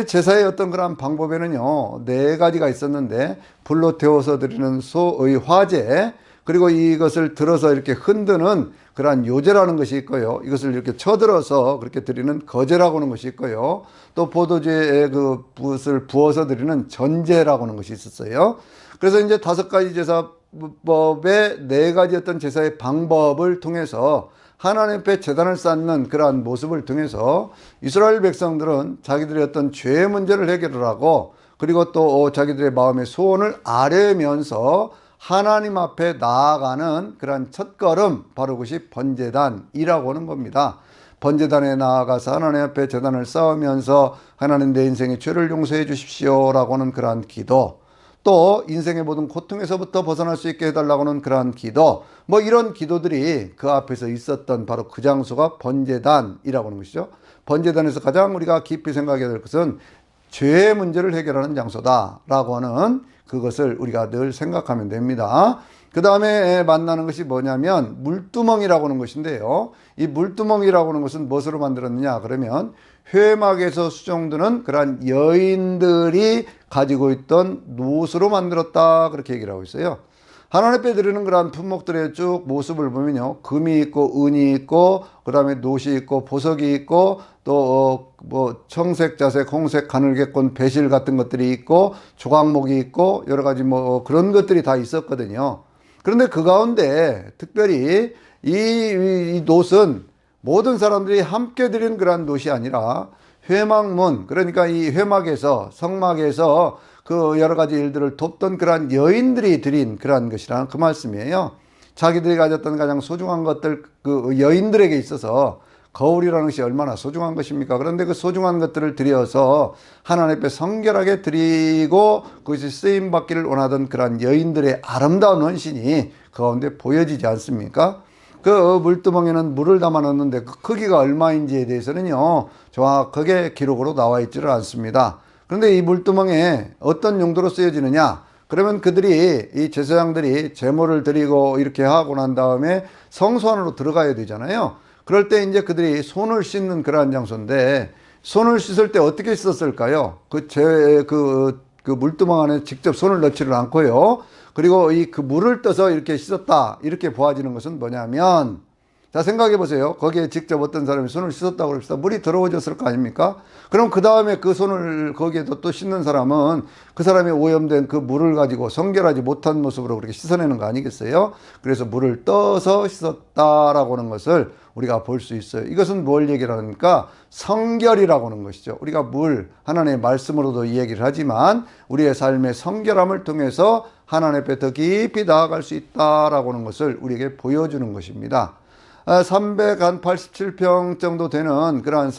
제사의 어떤 그런 방법에는요, 4가지가 있었는데 불로 태워서 드리는 소의 화제, 그리고 이것을 들어서 이렇게 흔드는 그러한 요제라는 것이 있고요. 이것을 이렇게 쳐들어서 그렇게 드리는 거제라고 하는 것이 있고요. 또 포도주에 그 붓을 부어서 드리는 전제라고 하는 것이 있었어요. 그래서 이제 5가지 제사법의 4가지 어떤 제사의 방법을 통해서 하나님 앞에 제단을 쌓는 그러한 모습을 통해서 이스라엘 백성들은 자기들의 어떤 죄의 문제를 해결을 하고 그리고 또 자기들의 마음의 소원을 아뢰면서 하나님 앞에 나아가는 그런 첫걸음, 바로 그것이 번제단이라고 하는 겁니다. 번제단에 나아가서 하나님 앞에 제단을 쌓으면서 하나님 내 인생의 죄를 용서해 주십시오라고 하는 그러한 기도, 또 인생의 모든 고통에서부터 벗어날 수 있게 해달라고 하는 그러한 기도, 뭐 이런 기도들이 그 앞에서 있었던 바로 그 장소가 번제단이라고 하는 것이죠. 번제단에서 가장 우리가 깊이 생각해야 될 것은 죄의 문제를 해결하는 장소다라고 하는 그것을 우리가 늘 생각하면 됩니다. 그 다음에 만나는 것이 뭐냐면 물두멍이라고 하는 것인데요. 이 물두멍이라고 하는 것은 무엇으로 만들었느냐 그러면 회막에서 수종드는 그러한 여인들이 가지고 있던 노수로 만들었다, 그렇게 얘기를 하고 있어요. 하나님 앞에 드리는 그러한 품목들의 쭉 모습을 보면요, 금이 있고 은이 있고 그 다음에 노시 있고 보석이 있고 또 뭐 청색, 자색, 홍색, 가늘게꼰, 배실 같은 것들이 있고 조각목이 있고 여러 가지 뭐 그런 것들이 다 있었거든요. 그런데 그 가운데 특별히 이 놋은 모든 사람들이 함께 드린 그러한 놋이 아니라 회막문, 그러니까 이 회막에서 성막에서 그 여러 가지 일들을 돕던 그러한 여인들이 드린 그러한 것이라는 그 말씀이에요. 자기들이 가졌던 가장 소중한 것들, 그 여인들에게 있어서 거울이라는 것이 얼마나 소중한 것입니까? 그런데 그 소중한 것들을 드려서 하나님 앞에 성결하게 드리고 그것이 쓰임받기를 원하던 그러한 여인들의 아름다운 헌신이 그 가운데 보여지지 않습니까? 그 물두멍에는 물을 담아 넣는데 그 크기가 얼마인지에 대해서는요, 정확하게 기록으로 나와 있지를 않습니다. 그런데 이 물두멍에 어떤 용도로 쓰여지느냐? 그러면 그들이, 이 제사장들이 제물을 드리고 이렇게 하고 난 다음에 성소 안으로 들어가야 되잖아요. 그럴 때 이제 그들이 손을 씻는 그러한 장소인데, 손을 씻을 때 어떻게 씻었을까요? 그 물두멍 안에 직접 손을 넣지를 않고요. 그리고 그 물을 떠서 이렇게 씻었다, 이렇게 보아지는 것은 뭐냐면, 자, 생각해 보세요. 거기에 직접 어떤 사람이 손을 씻었다고 그럽시다. 물이 더러워졌을 거 아닙니까? 그럼 그 다음에 그 손을 거기에도 또 씻는 사람은 그 사람이 오염된 그 물을 가지고 성결하지 못한 모습으로 그렇게 씻어내는 거 아니겠어요? 그래서 물을 떠서 씻었다라고 하는 것을 우리가 볼 수 있어요. 이것은 뭘 얘기를 하니까 성결이라고 하는 것이죠. 우리가 하나님의 말씀으로도 이 얘기를 하지만 우리의 삶의 성결함을 통해서 하나님 앞에 더 깊이 나아갈 수 있다라고 하는 것을 우리에게 보여주는 것입니다. 387평 정도 되는 그러한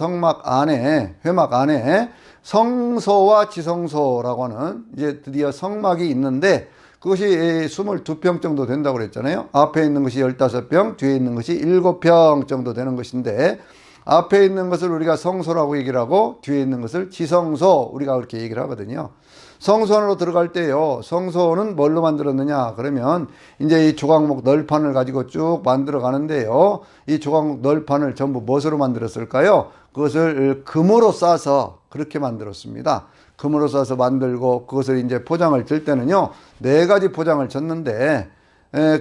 회막 안에 성소와 지성소라고 하는 이제 드디어 성막이 있는데, 그것이 22평 정도 된다고 그랬잖아요. 앞에 있는 것이 15평, 뒤에 있는 것이 7평 정도 되는 것인데, 앞에 있는 것을 우리가 성소라고 얘기를 하고 뒤에 있는 것을 지성소, 우리가 그렇게 얘기를 하거든요. 성소 안으로 들어갈 때요, 성소는 뭘로 만들었느냐 그러면 이제 이 조각목 널판을 가지고 쭉 만들어 가는데요, 이 조각목 널판을 전부 무엇으로 만들었을까요? 그것을 금으로 싸서 그렇게 만들었습니다. 금으로 싸서 만들고 그것을 이제 포장을 줄 때는요, 4가지 포장을 쳤는데,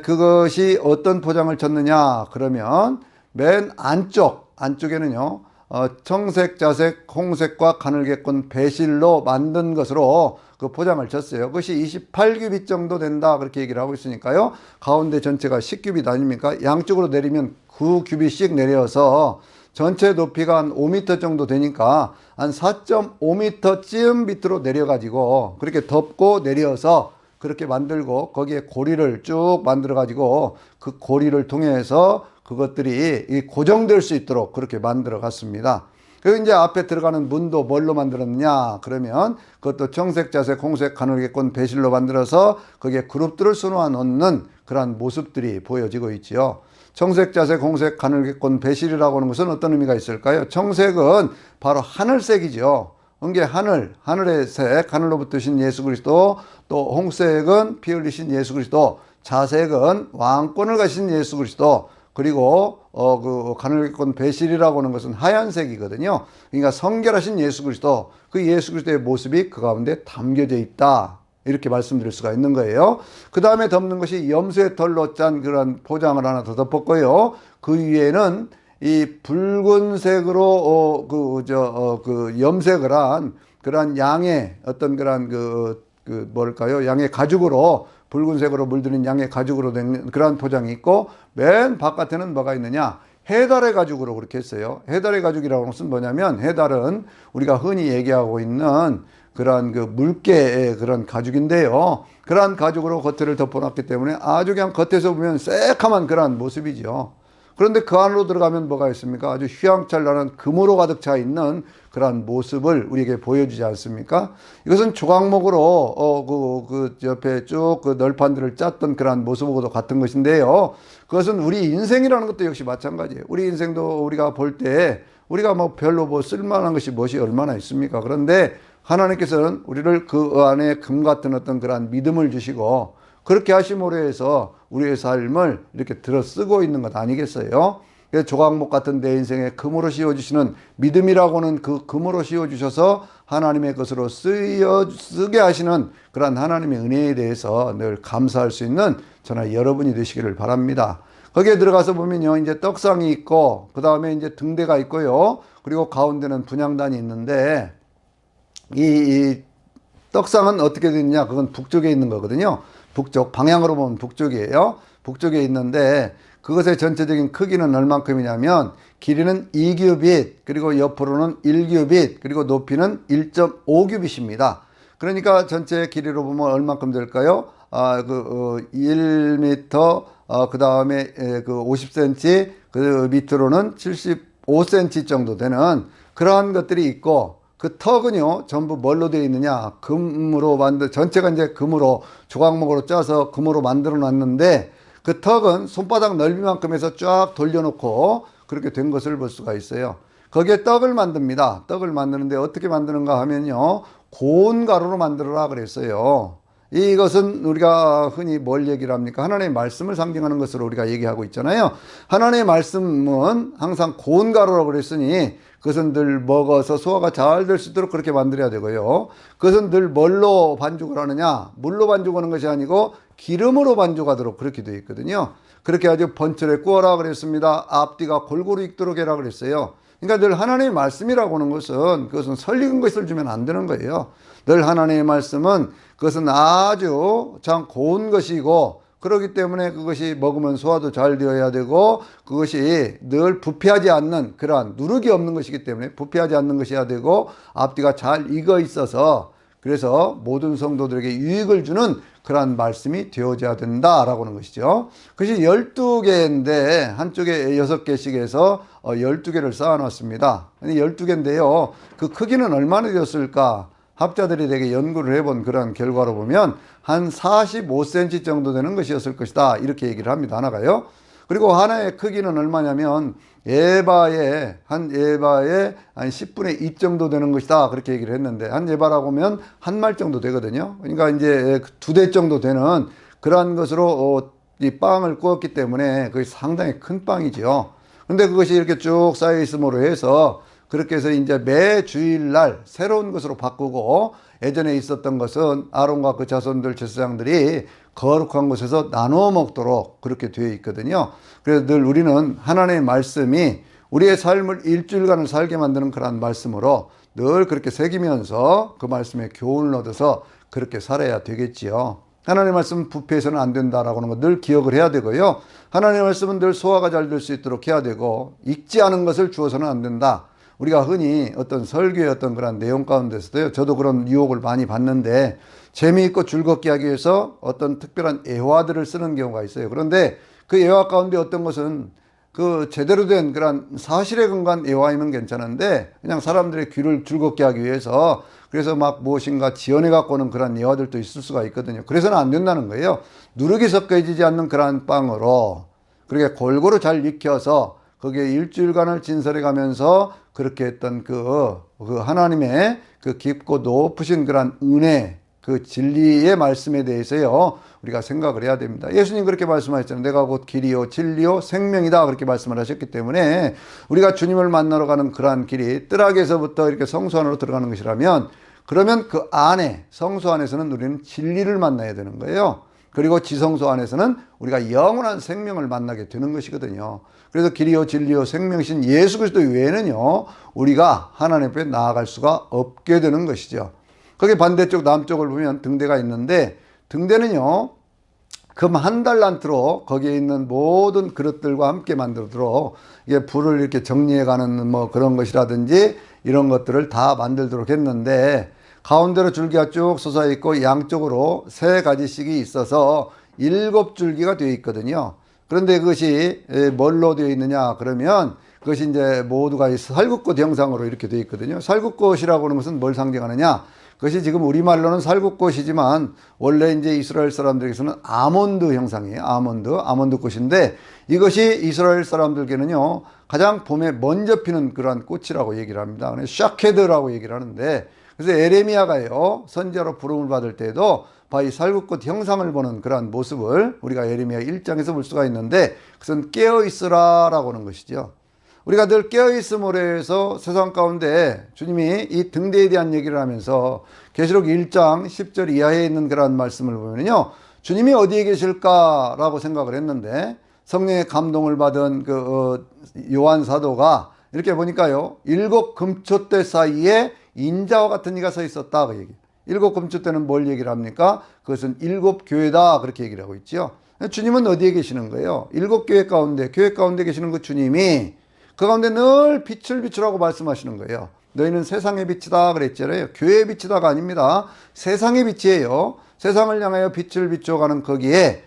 그것이 어떤 포장을 쳤느냐 그러면 맨 안쪽에는요, 청색, 자색, 홍색과 가늘게꾼 배실로 만든 것으로 그 포장을 쳤어요. 그것이 28규빗 정도 된다, 그렇게 얘기를 하고 있으니까요. 가운데 전체가 10규빗 아닙니까? 양쪽으로 내리면 9규빗씩 내려서 전체 높이가 한 5m 정도 되니까 한 4.5m쯤 밑으로 내려가지고 그렇게 덮고 내려서 그렇게 만들고, 거기에 고리를 쭉 만들어가지고 그 고리를 통해서 그것들이 고정될 수 있도록 그렇게 만들어 갔습니다. 그리고 이제 앞에 들어가는 문도 뭘로 만들었느냐 그러면 그것도 청색, 자색, 홍색, 가늘게꾼 배실로 만들어서 거기에 그룹들을 수놓아 놓는 그러한 모습들이 보여지고 있지요. 청색, 자색, 홍색, 가늘게꾼 배실이라고 하는 것은 어떤 의미가 있을까요? 청색은 바로 하늘색이죠. 그게 하늘의 색, 하늘로부터 오신 예수 그리스도, 또 홍색은 피 흘리신 예수 그리스도, 자색은 왕권을 가신 예수 그리스도, 그리고 그 가늘게꾼 배실이라고 하는 것은 하얀색이거든요. 그러니까 성결하신 예수 그리스도, 그 예수 그리스도의 모습이 그 가운데 담겨져 있다, 이렇게 말씀드릴 수가 있는 거예요. 그 다음에 덮는 것이 염소의 털로 짠 그런 포장을 하나 더 덮었고요. 그 위에는 이 붉은색으로 염색을 한 그러한 양의 어떤 그러한 뭘까요? 양의 가죽으로, 붉은색으로 물들인 양의 가죽으로 된 그러한 포장이 있고, 맨 바깥에는 뭐가 있느냐? 해달의 가죽으로 그렇게 했어요. 해달의 가죽이라고 하는 것은 뭐냐면, 해달은 우리가 흔히 얘기하고 있는 그러한 물개의 그런 가죽인데요, 그러한 가죽으로 겉을 덮어놨기 때문에 아주 그냥 겉에서 보면 새카만 그러한 모습이죠. 그런데 그 안으로 들어가면 뭐가 있습니까? 아주 휘황찬란한 금으로 가득 차 있는 그러한 모습을 우리에게 보여주지 않습니까? 이것은 조각목으로 옆에 쭉 그 널판들을 짰던 그러한 모습하고도 같은 것인데요, 그것은 우리 인생이라는 것도 역시 마찬가지예요. 우리 인생도 우리가 볼 때 우리가 별로 쓸만한 것이 무엇이 얼마나 있습니까? 그런데 하나님께서는 우리를 그 안에 금 같은 어떤 그러한 믿음을 주시고, 그렇게 하심으로 해서 우리의 삶을 이렇게 들어 쓰고 있는 것 아니겠어요? 그래서 조각목 같은 내 인생에 금으로 씌워주시는 믿음이라고는 그 금으로 씌워주셔서 하나님의 것으로 쓰게 하시는 그런 하나님의 은혜에 대해서 늘 감사할 수 있는 저나 여러분이 되시기를 바랍니다. 거기에 들어가서 보면요, 이제 떡상이 있고, 그 다음에 이제 등대가 있고요, 그리고 가운데는 분향단이 있는데, 이 떡상은 어떻게 되느냐? 그건 북쪽에 있는 거거든요. 북쪽, 방향으로 보면 북쪽이에요. 북쪽에 있는데, 그것의 전체적인 크기는 얼만큼이냐면, 길이는 2규빗, 그리고 옆으로는 1규빗, 그리고 높이는 1.5규빗입니다. 그러니까 전체 길이로 보면 얼만큼 될까요? 1m, 그 다음에 50cm, 그 밑으로는 75cm 정도 되는 그러한 것들이 있고, 그 턱은요, 전부 뭘로 되어 있느냐? 금으로 전체가 이제 금으로, 조각목으로 짜서 금으로 만들어 놨는데, 그 턱은 손바닥 넓이만큼 해서 쫙 돌려놓고 그렇게 된 것을 볼 수가 있어요. 거기에 떡을 만듭니다. 떡을 만드는데 어떻게 만드는가 하면요, 고운 가루로 만들어라 그랬어요. 이것은 우리가 흔히 뭘 얘기를 합니까? 하나님의 말씀을 상징하는 것으로 우리가 얘기하고 있잖아요. 하나님의 말씀은 항상 고운 가루라고 그랬으니 그것은 늘 먹어서 소화가 잘 될 수 있도록 그렇게 만들어야 되고요. 그것은 늘 뭘로 반죽을 하느냐? 물로 반죽하는 것이 아니고 기름으로 반죽하도록 그렇게 되어 있거든요. 그렇게 아주 번철에 구워라 그랬습니다. 앞뒤가 골고루 익도록 해라 그랬어요. 그러니까 늘 하나님의 말씀이라고 하는 것은 그것은 설익은 것을 주면 안 되는 거예요. 늘 하나님의 말씀은 그것은 아주 참 고운 것이고 그렇기 때문에 그것이 먹으면 소화도 잘 되어야 되고 그것이 늘 부패하지 않는 그러한 누룩이 없는 것이기 때문에 부패하지 않는 것이어야 되고 앞뒤가 잘 익어 있어서 그래서 모든 성도들에게 유익을 주는 그러한 말씀이 되어져야 된다라고 하는 것이죠. 그것이 12개인데 한쪽에 6개씩 해서 12개를 쌓아놨습니다. 12개인데요. 그 크기는 얼마나 되었을까? 학자들이 되게 연구를 해본 그런 결과로 보면 한 45cm 정도 되는 것이었을 것이다. 이렇게 얘기를 합니다. 하나가요. 그리고 하나의 크기는 얼마냐면 한 에바의 한 10분의 2 정도 되는 것이다. 그렇게 얘기를 했는데 한 에바라고 하면 한 말 정도 되거든요. 그러니까 이제 2대 정도 되는 그러한 것으로 이 빵을 구웠기 때문에 그게 상당히 큰 빵이죠. 근데 그것이 이렇게 쭉 쌓여 있음으로 해서 그렇게 해서 이제 매 주일날 새로운 것으로 바꾸고 예전에 있었던 것은 아론과 그 자손들 제사장들이 거룩한 곳에서 나누어 먹도록 그렇게 되어 있거든요. 그래서 늘 우리는 하나님의 말씀이 우리의 삶을 일주일간을 살게 만드는 그런 말씀으로 늘 그렇게 새기면서 그 말씀에 교훈을 얻어서 그렇게 살아야 되겠지요. 하나님의 말씀은 부패해서는 안 된다라고 하는 거 늘 기억을 해야 되고요. 하나님의 말씀은 늘 소화가 잘 될 수 있도록 해야 되고 익지 않은 것을 주어서는 안 된다. 우리가 흔히 어떤 설교의 어떤 그런 내용 가운데서도요. 저도 그런 유혹을 많이 받는데 재미있고 즐겁게 하기 위해서 어떤 특별한 애화들을 쓰는 경우가 있어요. 그런데 그 애화 가운데 어떤 것은 그 제대로 된 그런 사실에 근거한 애화이면 괜찮은데 그냥 사람들의 귀를 즐겁게 하기 위해서 그래서 막 무엇인가 지어내 갖고 오는 그런 애화들도 있을 수가 있거든요. 그래서는 안 된다는 거예요. 누룩이 섞여지지 않는 그러한 빵으로 그렇게 골고루 잘 익혀서 거기에 일주일간을 진설해 가면서 그렇게 했던 그 하나님의 그 깊고 높으신 그런 은혜, 그 진리의 말씀에 대해서요, 우리가 생각을 해야 됩니다. 예수님 그렇게 말씀하셨잖아요. 내가 곧 길이요, 진리요, 생명이다. 그렇게 말씀을 하셨기 때문에 우리가 주님을 만나러 가는 그러한 길이 뜰악에서부터 이렇게 성소 안으로 들어가는 것이라면 그러면 그 안에, 성소 안에서는 우리는 진리를 만나야 되는 거예요. 그리고 지성소 안에서는 우리가 영원한 생명을 만나게 되는 것이거든요. 그래서 길이요 진리요 생명이신 예수 그리스도 외에는요 우리가 하나님 앞에 나아갈 수가 없게 되는 것이죠. 거기 반대쪽 남쪽을 보면 등대가 있는데 등대는요 금 한 달란트로 거기에 있는 모든 그릇들과 함께 만들도록 이게 불을 이렇게 정리해가는 뭐 그런 것이라든지 이런 것들을 다 만들도록 했는데 가운데로 줄기가 쭉 솟아 있고 양쪽으로 3가지씩이 있어서 7줄기가 되어 있거든요. 그런데 그것이 뭘로 되어 있느냐 그러면 그것이 이제 모두가 살구꽃 형상으로 이렇게 되어 있거든요. 살구꽃이라고 하는 것은 뭘 상징하느냐? 그것이 지금 우리말로는 살구꽃이지만 원래 이제 이스라엘 사람들에게서는 아몬드 형상이에요. 아몬드 꽃인데 이것이 이스라엘 사람들에게는요 가장 봄에 먼저 피는 그러한 꽃이라고 얘기를 합니다. 샤케드라고 얘기를 하는데 그래서 에레미야가요 선지자로 부름을 받을 때에도 이 살구꽃 형상을 보는 그러한 모습을 우리가 에레미야 1장에서 볼 수가 있는데 그것은 깨어있으라 라고 하는 것이죠. 우리가 늘 깨어있음으로 해서 세상 가운데 주님이 이 등대에 대한 얘기를 하면서 계시록 1장 10절 이하에 있는 그러한 말씀을 보면요 주님이 어디에 계실까라고 생각을 했는데 성령의 감동을 받은 그 요한 사도가 이렇게 보니까요 7 금초대 사이에 인자와 같은 이가 서 있었다 그 얘기. 7 금초대는 뭘 얘기를 합니까? 그것은 7 교회다 그렇게 얘기를 하고 있죠. 주님은 어디에 계시는 거예요? 7 교회 가운데 계시는 그 주님이 그 가운데 늘 빛을 비추라고 말씀하시는 거예요. 너희는 세상의 빛이다 그랬잖아요. 교회의 빛이다가 아닙니다. 세상의 빛이에요. 세상을 향하여 빛을 비춰가는 거기에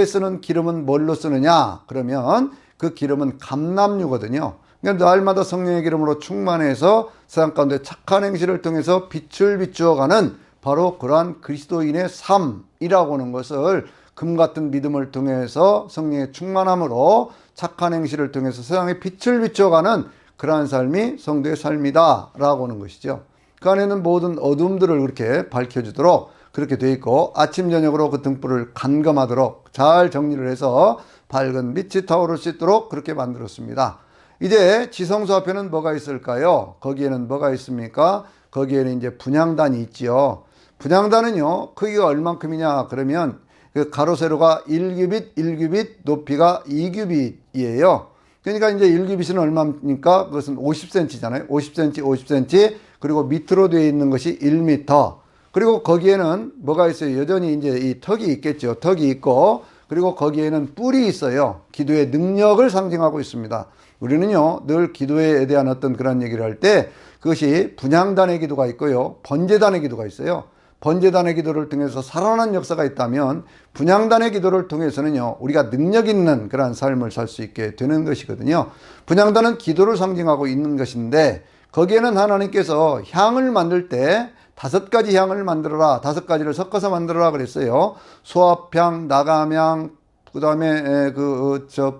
쓰는 기름은 뭘로 쓰느냐 그러면 그 기름은 감람유거든요. 그러니까 날마다 성령의 기름으로 충만해서 세상 가운데 착한 행실을 통해서 빛을 비추어가는 바로 그러한 그리스도인의 삶이라고 하는 것을 금 같은 믿음을 통해서 성령의 충만함으로 착한 행실을 통해서 세상에 빛을 비춰가는 그러한 삶이 성도의 삶이다 라고 하는 것이죠. 그 안에 있는 모든 어둠들을 그렇게 밝혀주도록 그렇게 돼 있고, 아침 저녁으로 그 등불을 감금하도록 잘 정리를 해서 밝은 빛이 타오를 수 있도록 그렇게 만들었습니다. 이제 지성소 앞에는 뭐가 있을까요? 거기에는 뭐가 있습니까? 거기에는 이제 분향단이 있지요. 분향단은요, 크기가 얼만큼이냐 그러면 그 가로 세로가 1규빗 1규빗, 높이가 2규빗이에요. 그러니까 이제 1규빗은 얼마입니까? 그것은 50cm잖아요. 50cm, 50cm. 그리고 밑으로 되어 있는 것이 1m. 그리고 거기에는 뭐가 있어요? 여전히 이제 이 턱이 있겠죠. 턱이 있고, 그리고 거기에는 뿔이 있어요. 기도의 능력을 상징하고 있습니다. 우리는요, 늘 기도에 대한 어떤 그런 얘기를 할 때 그것이 분향단의 기도가 있고요, 번제단의 기도가 있어요. 번제단의 기도를 통해서 살아나는 역사가 있다면 분향단의 기도를 통해서는요, 우리가 능력 있는 그런 삶을 살 수 있게 되는 것이거든요. 분향단은 기도를 상징하고 있는 것인데, 거기에는 하나님께서 향을 만들 때 5가지 향을 만들어라, 5가지를 섞어서 만들어라 그랬어요. 소합향, 나감향, 그 다음에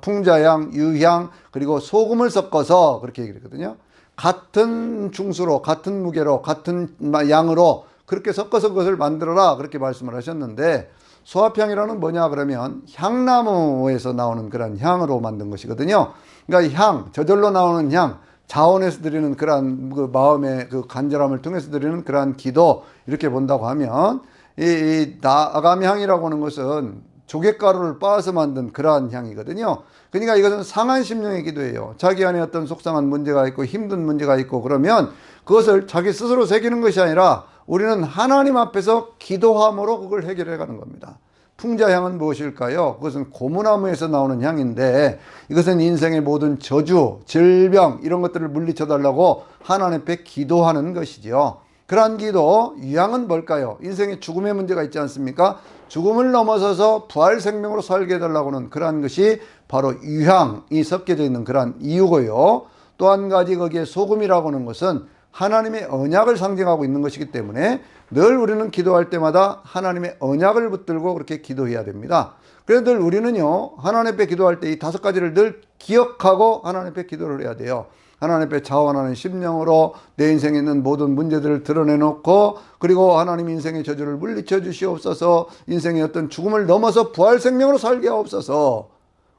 풍자향, 유향, 그리고 소금을 섞어서 그렇게 얘기를 했거든요. 같은 중수로, 같은 무게로, 같은 양으로 그렇게 섞어서 그것을 만들어라 그렇게 말씀을 하셨는데, 소합향이라는 뭐냐 그러면 향나무에서 나오는 그런 향으로 만든 것이거든요. 그러니까 향, 저절로 나오는 향, 자원에서 드리는 그러한 그 마음의 그 간절함을 통해서 드리는 그러한 기도, 이렇게 본다고 하면 이 나감향이라고 하는 것은 조갯가루를 빻아서 만든 그러한 향이거든요. 그러니까 이것은 상한 심령의 기도예요. 자기 안에 어떤 속상한 문제가 있고 힘든 문제가 있고 그러면 그것을 자기 스스로 새기는 것이 아니라 우리는 하나님 앞에서 기도함으로 그걸 해결해 가는 겁니다. 풍자향은 무엇일까요? 그것은 고무나무에서 나오는 향인데, 이것은 인생의 모든 저주, 질병 이런 것들을 물리쳐 달라고 하나님 앞에 기도하는 것이죠. 그러한 기도, 유향은 뭘까요? 인생에 죽음의 문제가 있지 않습니까? 죽음을 넘어서서 부활 생명으로 살게 해달라고 하는 그러한 것이 바로 유향이 섞여져 있는 그러한 이유고요. 또 한 가지 거기에 소금이라고 하는 것은 하나님의 언약을 상징하고 있는 것이기 때문에 늘 우리는 기도할 때마다 하나님의 언약을 붙들고 그렇게 기도해야 됩니다. 그래서 늘 우리는요, 하나님 앞에 기도할 때 이 5가지를 늘 기억하고 하나님 앞에 기도를 해야 돼요. 하나님 앞에 자원하는 심령으로 내 인생에 있는 모든 문제들을 드러내놓고, 그리고 하나님 인생의 저주를 물리쳐 주시옵소서, 인생의 어떤 죽음을 넘어서 부활 생명으로 살게 하옵소서,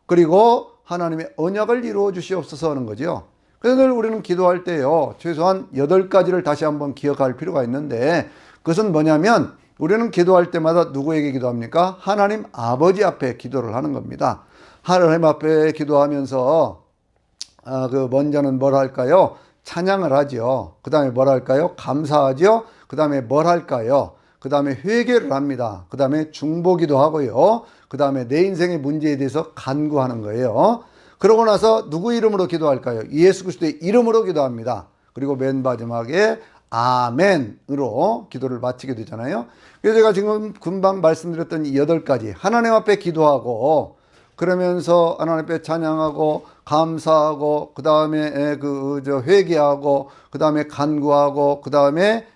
그리고 하나님의 언약을 이루어 주시옵소서 하는 거죠. 그래서 늘 우리는 기도할 때요, 최소한 8가지를 다시 한번 기억할 필요가 있는데, 그것은 뭐냐면 우리는 기도할 때마다 누구에게 기도합니까? 하나님 아버지 앞에 기도를 하는 겁니다. 하나님 앞에 기도하면서 먼저는 뭘 할까요? 찬양을 하죠. 그 다음에 뭘 할까요? 감사하죠. 그 다음에 뭘 할까요? 그 다음에 회개를 합니다. 그 다음에 중보기도 하고요. 그 다음에 내 인생의 문제에 대해서 간구하는 거예요. 그러고 나서 누구 이름으로 기도할까요? 예수 그리스도의 이름으로 기도합니다. 그리고 맨 마지막에 아멘으로 기도를 마치게 되잖아요. 그래서 제가 지금 금방 말씀드렸던 이 8가지, 하나님 앞에 기도하고, 그러면서 하나님 앞에 찬양하고 감사하고, 그 다음에 회개하고, 그 다음에 간구하고, 그 다음에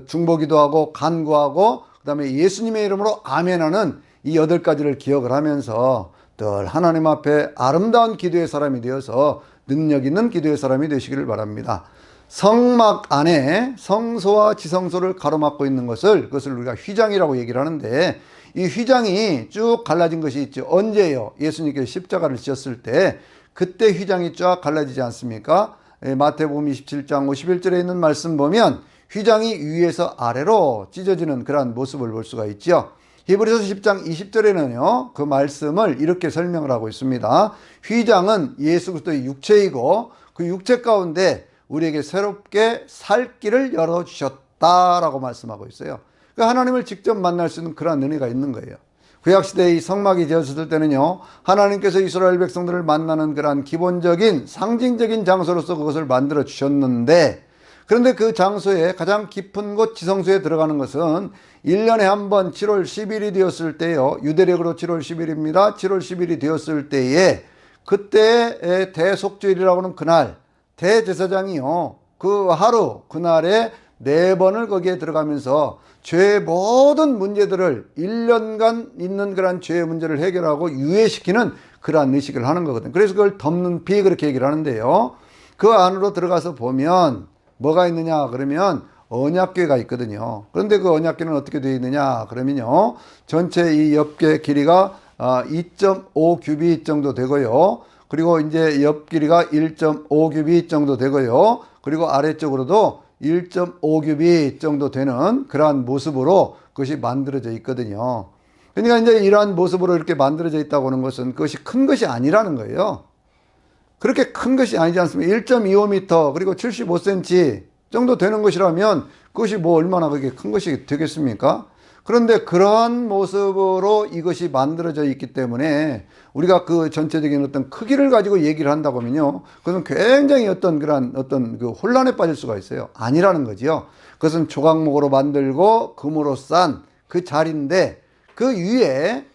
중보기도하고 간구하고, 그 다음에 예수님의 이름으로 아멘하는 이 8가지를 기억을 하면서 늘 하나님 앞에 아름다운 기도의 사람이 되어서 능력 있는 기도의 사람이 되시기를 바랍니다. 성막 안에 성소와 지성소를 가로막고 있는 그것을 우리가 휘장이라고 얘기를 하는데, 이 휘장이 쭉 갈라진 것이 있죠. 언제예요? 예수님께서 십자가를 지셨을 때 그때 휘장이 쫙 갈라지지 않습니까? 마태복음 27장 51절에 있는 말씀 보면 휘장이 위에서 아래로 찢어지는 그러한 모습을 볼 수가 있죠. 히브리서 10장 20절에는요, 그 말씀을 이렇게 설명을 하고 있습니다. 휘장은 예수 그리스도의 육체이고 그 육체 가운데 우리에게 새롭게 살 길을 열어주셨다라고 말씀하고 있어요. 그러니까 하나님을 직접 만날 수 있는 그런 은혜가 있는 거예요. 구약시대의 이 성막이 지어졌을 때는요, 하나님께서 이스라엘 백성들을 만나는 그러한 기본적인 상징적인 장소로서 그것을 만들어 주셨는데, 그런데 그 장소에 가장 깊은 곳 지성소에 들어가는 것은 1년에 한 번 7월 10일이 되었을 때요, 유대력으로 7월 10일입니다. 7월 10일이 되었을 때에 그때의 대속죄일이라고 하는 그날, 대제사장이요, 그 하루, 그날에 4번을 거기에 들어가면서 죄의 모든 문제들을 1년간 있는 그런 죄의 문제를 해결하고 유예시키는 그러한 의식을 하는 거거든요. 그래서 그걸 덮는 비 그렇게 얘기를 하는데요, 그 안으로 들어가서 보면 뭐가 있느냐 그러면 언약궤가 있거든요. 그런데 그 언약궤는 어떻게 되어 있느냐 그러면요, 전체 이 옆궤 길이가 2.5 규빗 정도 되고요. 그리고 이제 옆 길이가 1.5 규빗 정도 되고요. 그리고 아래쪽으로도 1.5 규빗 정도 되는 그러한 모습으로 그것이 만들어져 있거든요. 그러니까 이제 이러한 모습으로 이렇게 만들어져 있다고 하는 것은 그것이 큰 것이 아니라는 거예요. 그렇게 큰 것이 아니지 않습니까? 1.25m 그리고 75cm 정도 되는 것이라면 그것이 뭐 얼마나 그게 큰 것이 되겠습니까? 그런데 그러한 모습으로 이것이 만들어져 있기 때문에 우리가 그 전체적인 어떤 크기를 가지고 얘기를 한다고 하면요, 그것은 굉장히 그런 그 혼란에 빠질 수가 있어요. 아니라는 거지요. 그것은 조각목으로 만들고 금으로 싼 그 자리인데 그 위에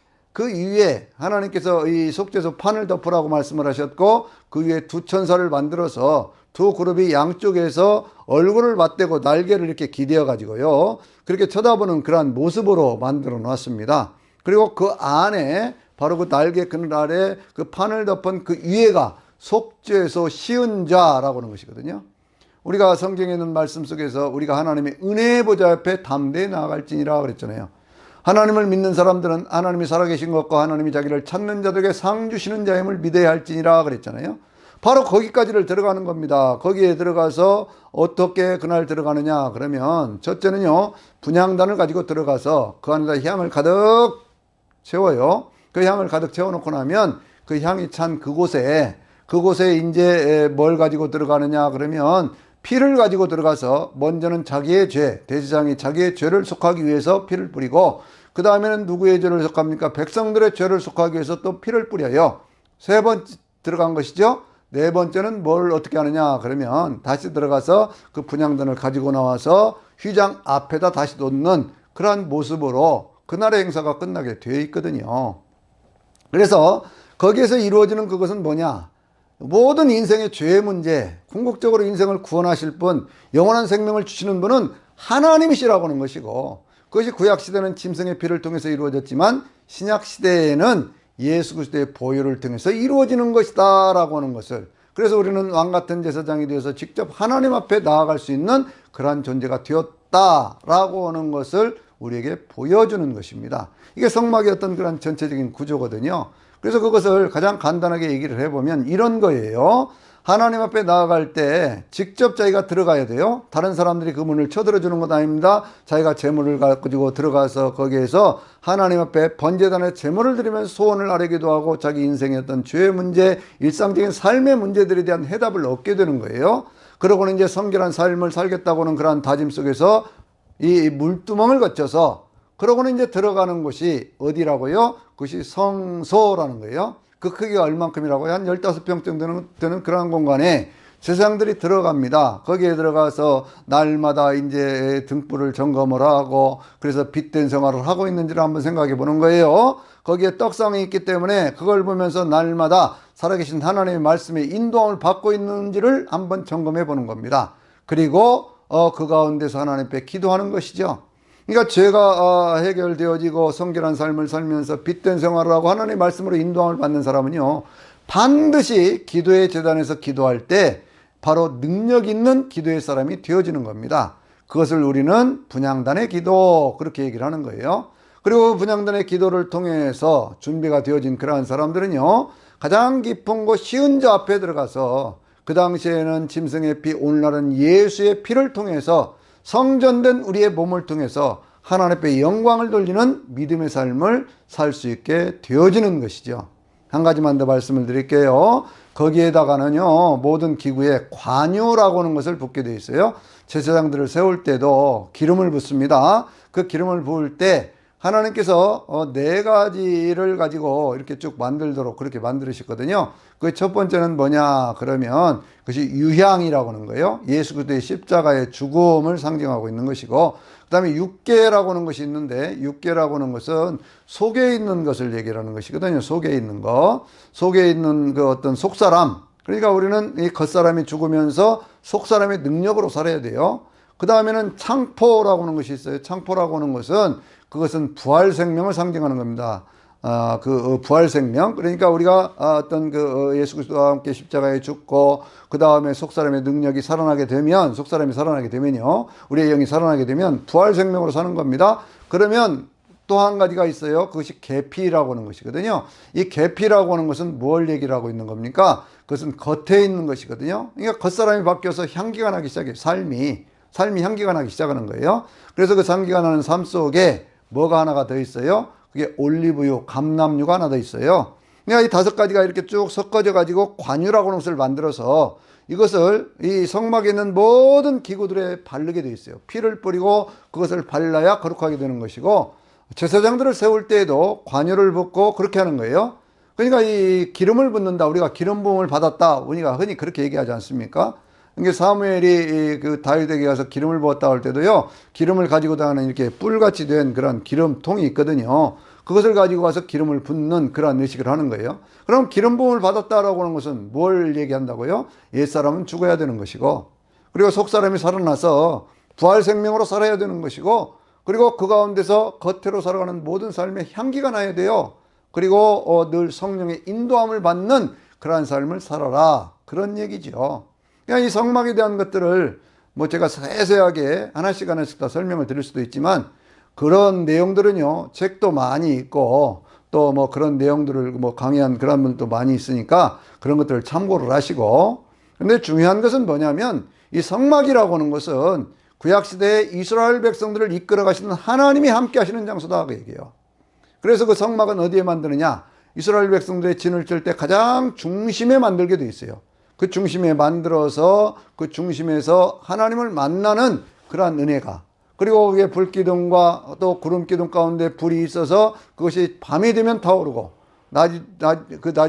하나님께서 이 속죄소 판을 덮으라고 말씀을 하셨고, 그 위에 두 천사를 만들어서 두 그룹이 양쪽에서 얼굴을 맞대고 날개를 이렇게 기대어 가지고요, 그렇게 쳐다보는 그러한 모습으로 만들어 놨습니다. 그리고 그 안에 바로 그 날개 그늘 아래 그 판을 덮은 그 위에가 속죄소 시은자라고 하는 것이거든요. 우리가 성경에 있는 말씀 속에서 우리가 하나님의 은혜의 보좌 앞에 담대히 나아갈지니라 그랬잖아요. 하나님을 믿는 사람들은 하나님이 살아계신 것과 하나님이 자기를 찾는 자들에게 상 주시는 자임을 믿어야 할지니라 그랬잖아요. 바로 거기까지를 들어가는 겁니다. 거기에 들어가서 어떻게 그날 들어가느냐 그러면, 첫째는요, 분향단을 가지고 들어가서 그 안에다 향을 가득 채워요. 그 향을 가득 채워놓고 나면 그 향이 찬 그곳에 이제 뭘 가지고 들어가느냐 그러면, 피를 가지고 들어가서 먼저는 자기의 죄, 대제사장이 자기의 죄를 속하기 위해서 피를 뿌리고, 그 다음에는 누구의 죄를 속합니까? 백성들의 죄를 속하기 위해서 또 피를 뿌려요. 세 번 들어간 것이죠. 네 번째는 뭘 어떻게 하느냐 그러면, 다시 들어가서 그 분향단을 가지고 나와서 휘장 앞에다 다시 놓는 그러한 모습으로 그날의 행사가 끝나게 되어 있거든요. 그래서 거기에서 이루어지는 그것은 뭐냐? 모든 인생의 죄의 문제, 궁극적으로 인생을 구원하실 분, 영원한 생명을 주시는 분은 하나님이시라고 하는 것이고, 그것이 구약시대는 짐승의 피를 통해서 이루어졌지만 신약시대에는 예수 그리스도의 보혈을 통해서 이루어지는 것이다 라고 하는 것을, 그래서 우리는 왕같은 제사장이 되어서 직접 하나님 앞에 나아갈 수 있는 그러한 존재가 되었다라고 하는 것을 우리에게 보여주는 것입니다. 이게 성막의 어떤 그런 전체적인 구조거든요. 그래서 그것을 가장 간단하게 얘기를 해보면 이런 거예요. 하나님 앞에 나아갈 때 직접 자기가 들어가야 돼요. 다른 사람들이 그 문을 쳐들어주는 것 아닙니다. 자기가 제물을 가지고 들어가서 거기에서 하나님 앞에 번제단에 제물을 드리면서 소원을 아뢰기도 하고, 자기 인생의 어떤 죄의 문제, 일상적인 삶의 문제들에 대한 해답을 얻게 되는 거예요. 그러고는 이제 성결한 삶을 살겠다고는 그러한 다짐 속에서 이 물두멍을 거쳐서, 그러고는 이제 들어가는 곳이 어디라고요? 그것이 성소라는 거예요. 그 크기가 얼만큼이라고요? 한 15평 정도 되는 그러한 공간에 제사장들이 들어갑니다. 거기에 들어가서 날마다 이제 등불을 점검을 하고, 그래서 빛된 생활을 하고 있는지를 한번 생각해 보는 거예요. 거기에 떡상이 있기 때문에 그걸 보면서 날마다 살아계신 하나님의 말씀에 인도함을 받고 있는지를 한번 점검해 보는 겁니다. 그리고 그 가운데서 하나님 앞에 기도하는 것이죠. 그러니까 죄가 해결되어지고 성결한 삶을 살면서 빛된 생활을 하고 하나님의 말씀으로 인도함을 받는 사람은요, 반드시 기도의 제단에서 기도할 때 바로 능력 있는 기도의 사람이 되어지는 겁니다. 그것을 우리는 분향단의 기도, 그렇게 얘기를 하는 거예요. 그리고 분향단의 기도를 통해서 준비가 되어진 그러한 사람들은요, 가장 깊은 곳 시은자 앞에 들어가서, 그 당시에는 짐승의 피, 오늘날은 예수의 피를 통해서 성전된 우리의 몸을 통해서 하나님 앞에 영광을 돌리는 믿음의 삶을 살 수 있게 되어지는 것이죠. 한 가지만 더 말씀을 드릴게요. 거기에다가는요, 모든 기구에 관유라고 하는 것을 붓게 되어 있어요. 제사장들을 세울 때도 기름을 붓습니다. 그 기름을 부을 때 하나님께서 네 가지를 가지고 이렇게 쭉 만들도록 그렇게 만드셨거든요. 그 첫 번째는 뭐냐 그러면, 그것이 유향이라고 하는 거예요. 예수 그리스도의 십자가의 죽음을 상징하고 있는 것이고, 그 다음에 육계라고 하는 것이 있는데, 육계라고 하는 것은 속에 있는 것을 얘기하는 것이거든요. 속에 있는 거, 속에 있는 그 어떤 속사람, 그러니까 우리는 이 겉사람이 죽으면서 속사람의 능력으로 살아야 돼요. 그 다음에는 창포라고 하는 것이 있어요. 창포라고 하는 것은, 그것은 부활 생명을 상징하는 겁니다. 부활 생명, 그러니까 우리가 어떤 예수 그리스도와 함께 십자가에 죽고 그 다음에 속사람의 능력이 살아나게 되면, 속사람이 살아나게 되면요, 우리의 영이 살아나게 되면 부활 생명으로 사는 겁니다. 그러면 또 한 가지가 있어요. 그것이 계피라고 하는 것이거든요. 이 계피라고 하는 것은 뭘 얘기를 하고 있는 겁니까? 그것은 겉에 있는 것이거든요. 그러니까 겉사람이 바뀌어서 향기가 나기 시작해요. 삶이 향기가 나기 시작하는 거예요. 그래서 그 향기가 나는 삶 속에 뭐가 하나가 더 있어요? 그게 올리브유, 감람유가 하나 더 있어요. 그러니까 이 5가지가 이렇게 쭉 섞어져 가지고 관유라고 하는 것을 만들어서 이것을 이 성막에 있는 모든 기구들에 바르게 되어 있어요. 피를 뿌리고 그것을 발라야 거룩하게 되는 것이고, 제사장들을 세울 때에도 관유를 붓고 그렇게 하는 거예요. 그러니까 이 기름을 붓는다, 우리가 기름 부음을 받았다, 우리가 흔히 그렇게 얘기하지 않습니까? 이게 사무엘이 그 다윗에게 가서 기름을 부었다 할 때도요, 기름을 가지고 다니는 이렇게 뿔같이 된 그런 기름통이 있거든요. 그것을 가지고 가서 기름을 붓는 그런 의식을 하는 거예요. 그럼 기름 부음을 받았다라고 하는 것은 뭘 얘기한다고요? 옛사람은 죽어야 되는 것이고, 그리고 속사람이 살아나서 부활 생명으로 살아야 되는 것이고, 그리고 그 가운데서 겉으로 살아가는 모든 삶에 향기가 나야 돼요. 그리고 늘 성령의 인도함을 받는 그러한 삶을 살아라, 그런 얘기죠. 그냥 이 성막에 대한 것들을 뭐 제가 세세하게 하나씩 다 설명을 드릴 수도 있지만, 그런 내용들은요, 책도 많이 있고 또 뭐 그런 내용들을 뭐 강의한 그런 분도 많이 있으니까 그런 것들을 참고를 하시고, 근데 중요한 것은 뭐냐면 이 성막이라고 하는 것은 구약시대에 이스라엘 백성들을 이끌어 가시는 하나님이 함께 하시는 장소다, 그 얘기예요. 그래서 그 성막은 어디에 만드느냐? 이스라엘 백성들의 진을 칠 때 가장 중심에 만들게 돼 있어요. 그 중심에 만들어서 그 중심에서 하나님을 만나는 그러한 은혜가, 그리고 그게 불기둥과 또 구름기둥 가운데 불이 있어서 그것이 밤이 되면 타오르고, 낮이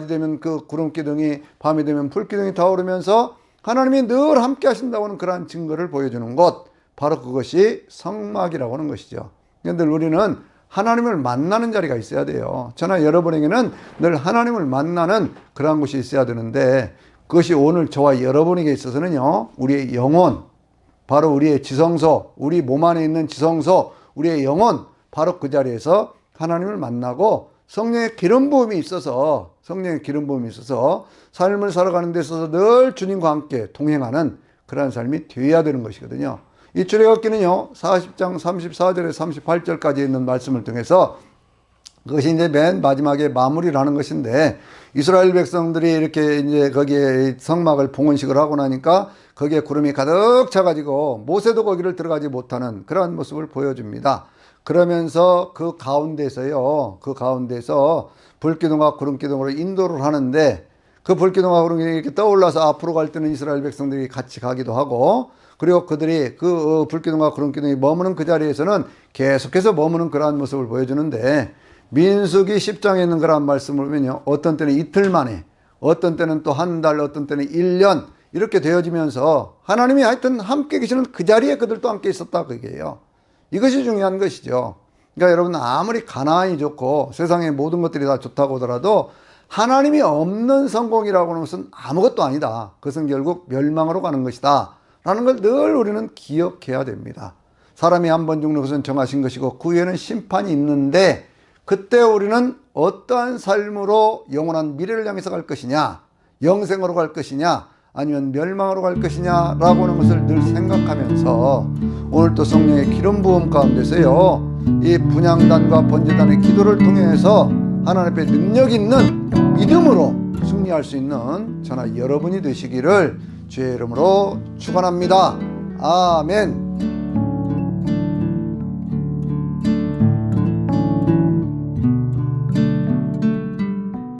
되면 그 구름기둥이, 밤이 되면 불기둥이 타오르면서 하나님이 늘 함께 하신다고 하는 그러한 증거를 보여주는 곳, 바로 그것이 성막이라고 하는 것이죠. 그런데 우리는 하나님을 만나는 자리가 있어야 돼요. 저나 여러분에게는 늘 하나님을 만나는 그러한 곳이 있어야 되는데, 그것이 오늘 저와 여러분에게 있어서는요, 우리의 영혼, 바로 우리의 지성소, 우리 몸 안에 있는 지성소, 우리의 영혼, 바로 그 자리에서 하나님을 만나고 성령의 기름 부음이 있어서 삶을 살아가는 데 있어서 늘 주님과 함께 동행하는 그러한 삶이 되어야 되는 것이거든요. 이 출애굽기는요, 40장 34절에서 38절까지 있는 말씀을 통해서 그것이 이제 맨 마지막에 마무리를 하는 것인데, 이스라엘 백성들이 이렇게 이제 거기에 성막을 봉헌식을 하고 나니까 거기에 구름이 가득 차가지고 모세도 거기를 들어가지 못하는 그러한 모습을 보여줍니다. 그러면서 그 가운데서 불기둥과 구름기둥으로 인도를 하는데, 그 불기둥과 구름기둥이 이렇게 떠올라서 앞으로 갈 때는 이스라엘 백성들이 같이 가기도 하고, 그리고 그들이 그 불기둥과 구름기둥이 머무는 그 자리에서는 계속해서 머무는 그러한 모습을 보여주는데, 민수기 10장에 있는 그러한 말씀을 보면요, 어떤 때는 이틀 만에, 어떤 때는 또 한 달, 어떤 때는 1년 이렇게 되어지면서 하나님이 하여튼 함께 계시는 그 자리에 그들도 함께 있었다, 그게요. 이것이 중요한 것이죠. 그러니까 여러분, 아무리 가나안이 좋고 세상의 모든 것들이 다 좋다고 하더라도 하나님이 없는 성공이라고 하는 것은 아무것도 아니다. 그것은 결국 멸망으로 가는 것이다 라는 걸 늘 우리는 기억해야 됩니다. 사람이 한 번 죽는 것은 정하신 것이고 그 후에는 심판이 있는데, 그때 우리는 어떠한 삶으로 영원한 미래를 향해서 갈 것이냐, 영생으로 갈 것이냐, 아니면 멸망으로 갈 것이냐 라고 하는 것을 늘 생각하면서, 오늘 또 성령의 기름 부음 가운데서요, 이 분향단과 번제단의 기도를 통해서 하나님 앞에 능력 있는 믿음으로 승리할 수 있는 저나 여러분이 되시기를 주의 이름으로 축원합니다. 아멘.